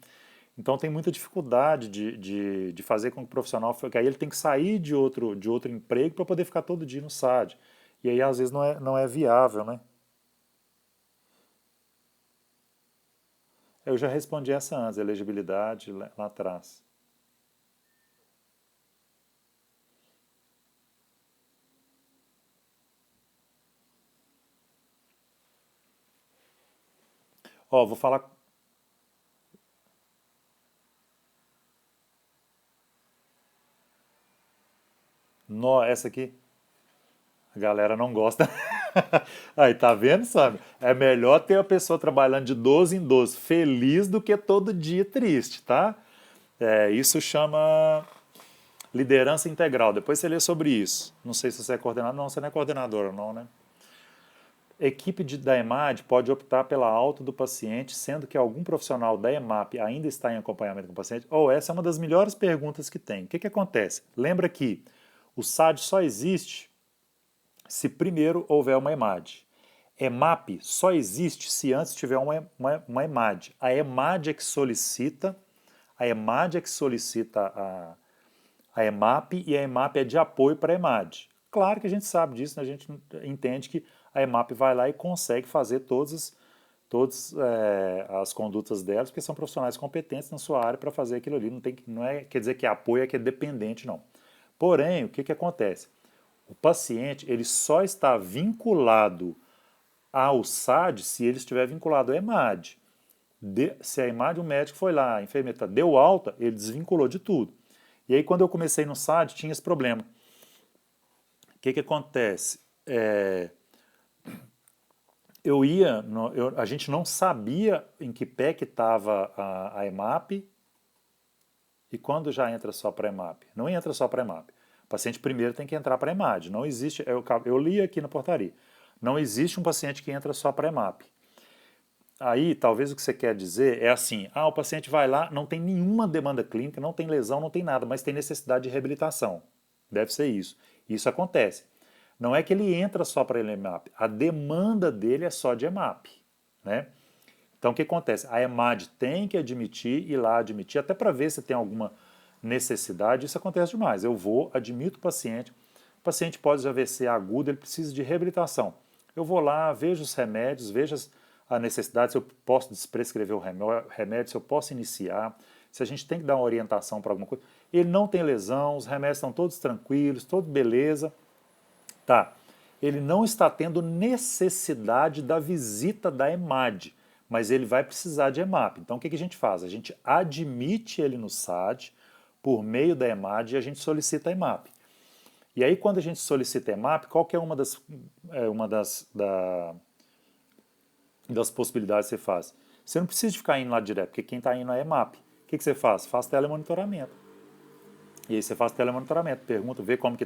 Então tem muita dificuldade de fazer com que o profissional, que aí ele tem que sair de outro emprego para poder ficar todo dia no SAD. E aí às vezes não é viável, né? Eu já respondi essa antes, elegibilidade lá atrás. Ó, vou falar. Essa aqui, a galera não gosta. Aí, tá vendo, sabe? É melhor ter a pessoa trabalhando de 12 em 12 feliz do que todo dia triste, tá? Isso chama liderança integral. Depois você lê sobre isso. Não sei se você é coordenador. Não, você não é coordenadora, não, né? Equipe da EMAD pode optar pela alta do paciente, sendo que algum profissional da EMAP ainda está em acompanhamento com o paciente? Essa é uma das melhores perguntas que tem. O que acontece? Lembra que o SAD só existe se primeiro houver uma EMAD. EMAP só existe se antes tiver uma EMAD. A EMAD é que solicita, a EMAD é que solicita a EMAP e a EMAP é de apoio para a EMAD. Claro que a gente sabe disso, né? A gente entende que a EMAP vai lá e consegue fazer todas todas as condutas delas, porque são profissionais competentes na sua área para fazer aquilo ali. Quer dizer que é apoio, é que é dependente, não. Porém, o que acontece? O paciente ele só está vinculado ao SAD se ele estiver vinculado ao EMAD. Se a EMAD, o médico foi lá, a enfermeira deu alta, ele desvinculou de tudo. E aí, quando eu comecei no SAD, tinha esse problema. O que acontece? A gente não sabia em que pé que estava a EMAP e quando já entra só para a EMAP. Não entra só para a EMAP. O paciente primeiro tem que entrar para a EMAD. Não existe, eu li aqui na portaria, não existe um paciente que entra só para a EMAP. Aí, talvez o que você quer dizer é assim, o paciente vai lá, não tem nenhuma demanda clínica, não tem lesão, não tem nada, mas tem necessidade de reabilitação. Deve ser isso. Isso acontece. Não é que ele entra só para EMAP, a demanda dele é só de EMAP, né? Então o que acontece? A EMAD tem que admitir, ir lá admitir, até para ver se tem alguma necessidade, isso acontece demais. Eu vou, admito o paciente pode de AVC agudo, ele precisa de reabilitação. Eu vou lá, vejo os remédios, vejo a necessidade, se eu posso prescrever o remédio, se eu posso iniciar, se a gente tem que dar uma orientação para alguma coisa. Ele não tem lesão, os remédios estão todos tranquilos, tudo beleza. Tá. Ele não está tendo necessidade da visita da EMAD, mas ele vai precisar de EMAP. Então o que a gente faz? A gente admite ele no SAD por meio da EMAD e a gente solicita a EMAP. E aí quando a gente solicita a EMAP, qual que é uma das possibilidades que você faz? Você não precisa de ficar indo lá direto, porque quem está indo é a EMAP. O que você faz? Faz telemonitoramento. E aí você faz telemonitoramento, pergunta, vê como que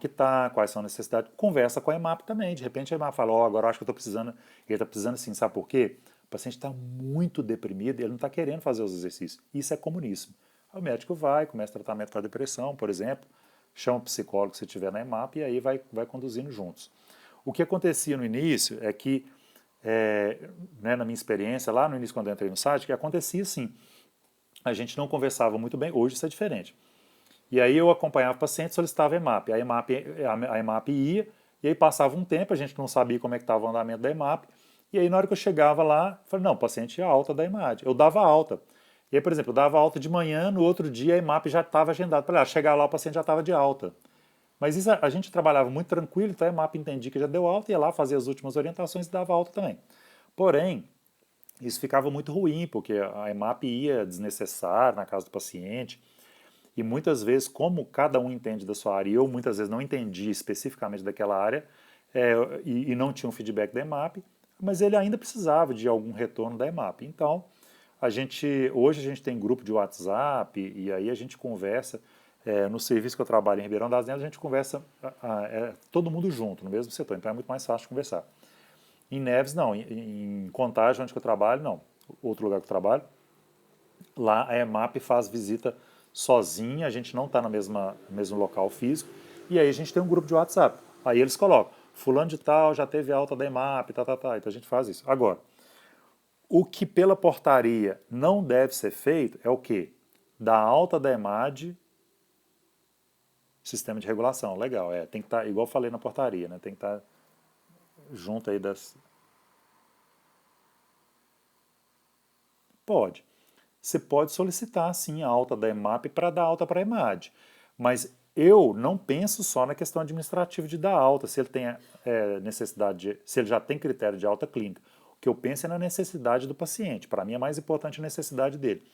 está, quais são as necessidades, conversa com a EMAP também. De repente a EMAP fala, agora eu acho que eu estou precisando, ele está precisando assim, sabe por quê? O paciente está muito deprimido, ele não está querendo fazer os exercícios. Isso é comuníssimo. Aí o médico vai, começa tratamento para depressão, por exemplo, chama o psicólogo se estiver na EMAP e aí vai conduzindo juntos. O que acontecia no início é que, na minha experiência, lá no início quando eu entrei no site, que acontecia assim, a gente não conversava muito bem, hoje isso é diferente. E aí eu acompanhava o paciente, solicitava a EMAP. A EMAP ia, e aí passava um tempo, a gente não sabia como é que estava o andamento da EMAP, e aí na hora que eu chegava lá, eu falei, não, o paciente é alta da EMAD. Eu dava alta. E aí, por exemplo, eu dava alta de manhã, no outro dia a EMAP já estava agendada. Falei, chegar lá o paciente já estava de alta. Mas isso, a gente trabalhava muito tranquilo, então a EMAP entendia que já deu alta, ia lá fazer as últimas orientações e dava alta também. Porém, isso ficava muito ruim, porque a EMAP ia desnecessária na casa do paciente, e muitas vezes, como cada um entende da sua área, e eu muitas vezes não entendi especificamente daquela área, e não tinha um feedback da EMAP, mas ele ainda precisava de algum retorno da EMAP. Então, hoje a gente tem grupo de WhatsApp, e aí a gente conversa, no serviço que eu trabalho em Ribeirão das Neves, a gente conversa todo mundo junto, no mesmo setor, então é muito mais fácil de conversar. Em Neves, não. Em Contagem, onde eu trabalho, não. Outro lugar que eu trabalho, lá a EMAP faz visita sozinha, a gente não está no mesmo local físico, e aí a gente tem um grupo de WhatsApp. Aí eles colocam, fulano de tal já teve alta da EMAP, então a gente faz isso. Agora, o que pela portaria não deve ser feito é o quê? Da alta da EMAD, sistema de regulação, legal, tem que estar, igual eu falei na portaria, né, tem que estar junto aí das... Pode. Você pode solicitar, sim, a alta da EMAP para dar alta para a EMAD. Mas eu não penso só na questão administrativa de dar alta, se ele tem necessidade, se ele já tem critério de alta clínica. O que eu penso é na necessidade do paciente. Para mim é mais importante a necessidade dele.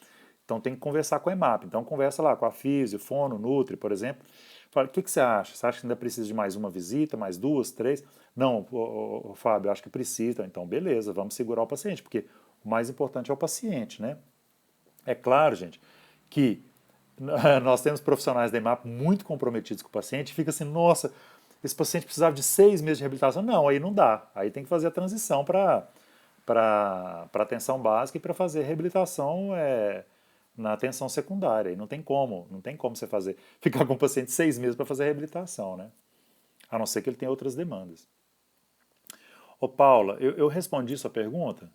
Então tem que conversar com a EMAP. Então conversa lá com a Físio, Fono, Nutri, por exemplo. Fala, o que você acha? Você acha que ainda precisa de mais uma visita, mais duas, três? Não, Fábio, eu acho que precisa. Então beleza, vamos segurar o paciente, porque o mais importante é o paciente, né? É claro, gente, que nós temos profissionais da EMAP muito comprometidos com o paciente, fica assim, nossa, esse paciente precisava de 6 meses de reabilitação. Não, aí não dá. Aí tem que fazer a transição para atenção básica e para fazer reabilitação na atenção secundária. E não tem como você ficar com o paciente 6 meses para fazer reabilitação, né? A não ser que ele tenha outras demandas. Ô Paula, eu respondi sua pergunta?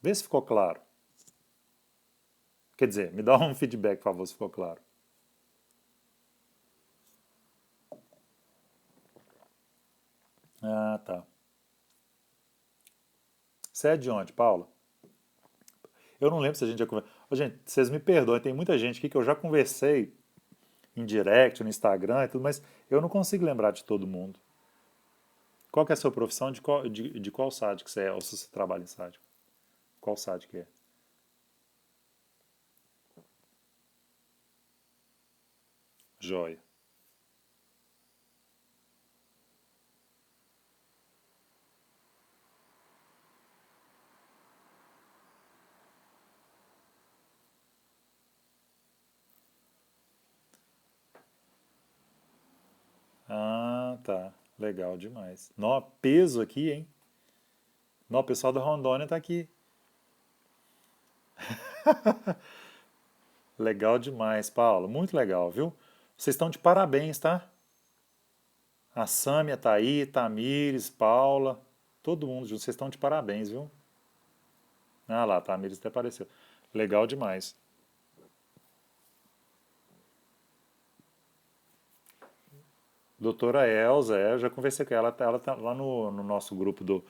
Vê se ficou claro. Quer dizer, me dá um feedback, por favor, se ficou claro. Ah, tá. Você é de onde, Paula? Eu não lembro se a gente já conversou. Gente, vocês me perdoem, tem muita gente aqui que eu já conversei em direct, no Instagram e tudo, mas eu não consigo lembrar de todo mundo. Qual que é a sua profissão? De qual site que você é? Ou se você trabalha em site? Qual site que é? Joia. Ah, tá. Legal demais. Nó, peso aqui, hein? Nó, o pessoal da Rondônia tá aqui. Legal demais, Paulo. Muito legal, viu? Vocês estão de parabéns, tá? A Sâmia tá aí, Tamires, Paula, todo mundo junto. Vocês estão de parabéns, viu? Ah lá, Tamires até apareceu. Legal demais. Doutora Elza, eu já conversei com ela, ela tá lá no nosso grupo do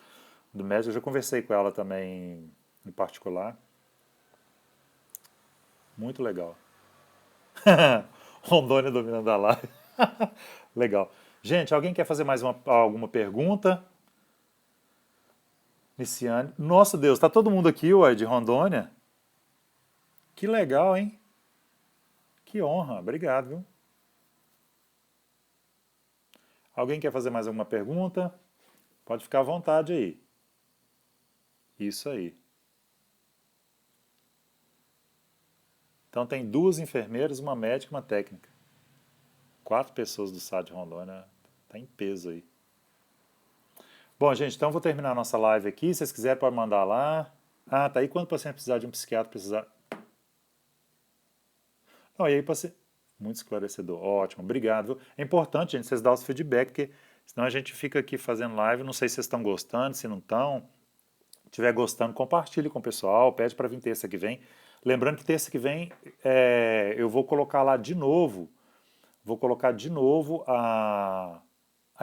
médico, eu já conversei com ela também em particular. Muito legal. Rondônia dominando a live. Legal. Gente, alguém quer fazer mais alguma pergunta? Niciane. Nossa Deus, tá todo mundo aqui, ué, de Rondônia? Que legal, hein? Que honra. Obrigado, viu? Alguém quer fazer mais alguma pergunta? Pode ficar à vontade aí. Isso aí. Então tem duas enfermeiras, uma médica e uma técnica. 4 pessoas do SAD de Rondônia. Tá em peso aí. Bom, gente, então vou terminar a nossa live aqui. Se vocês quiserem, pode mandar lá. Ah, tá aí. Quando o paciente precisar de um psiquiatra, precisar. Não, e aí, paciente. Muito esclarecedor. Ótimo, obrigado. Viu? É importante, gente, vocês darem os feedback, porque senão a gente fica aqui fazendo live. Não sei se vocês estão gostando, se não estão. Se estiver gostando, compartilhe com o pessoal. Pede para vir terça que vem. Lembrando que terça que vem eu vou colocar lá de novo. Vou colocar de novo a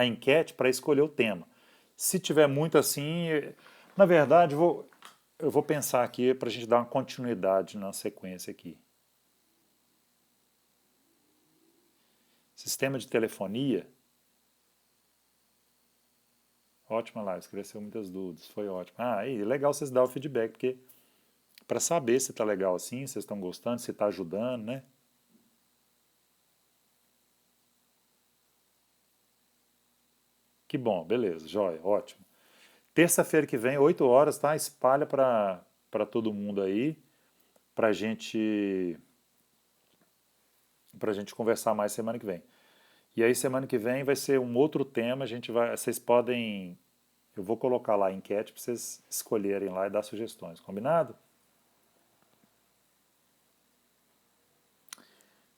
enquete para escolher o tema. Se tiver muito assim, na verdade, eu vou pensar aqui para a gente dar uma continuidade na sequência aqui. Sistema de telefonia. Ótima live, esclareceu muitas dúvidas, foi ótimo. Ah, e legal vocês darem o feedback, porque para saber se está legal assim, se vocês estão gostando, se está ajudando, né? Que bom, beleza, joia, ótimo. Terça-feira que vem, 8 horas, tá? Espalha para todo mundo aí, para gente conversar mais semana que vem. E aí semana que vem vai ser um outro tema, vocês podem, eu vou colocar lá a enquete para vocês escolherem lá e dar sugestões, combinado?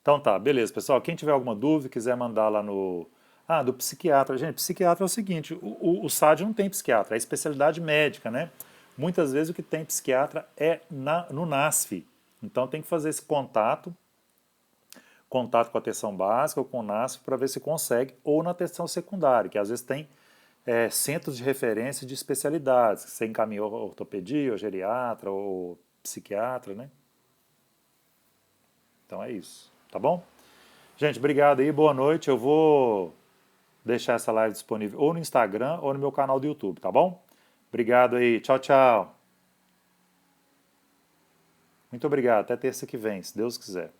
Então tá, beleza, pessoal. Quem tiver alguma dúvida, quiser mandar lá no. Ah, do psiquiatra. Gente, psiquiatra é o seguinte: o SAD não tem psiquiatra, é especialidade médica, né? Muitas vezes o que tem psiquiatra é no NASF. Então tem que fazer esse contato com a atenção básica ou com o NASF para ver se consegue, ou na atenção secundária, que às vezes tem centros de referência de especialidades. Você encaminhou ortopedia, ou geriatra, ou psiquiatra, né? Então é isso, tá bom? Gente, obrigado aí, boa noite. Eu vou deixar essa live disponível ou no Instagram ou no meu canal do YouTube, tá bom? Obrigado aí, tchau, tchau. Muito obrigado, até terça que vem, se Deus quiser.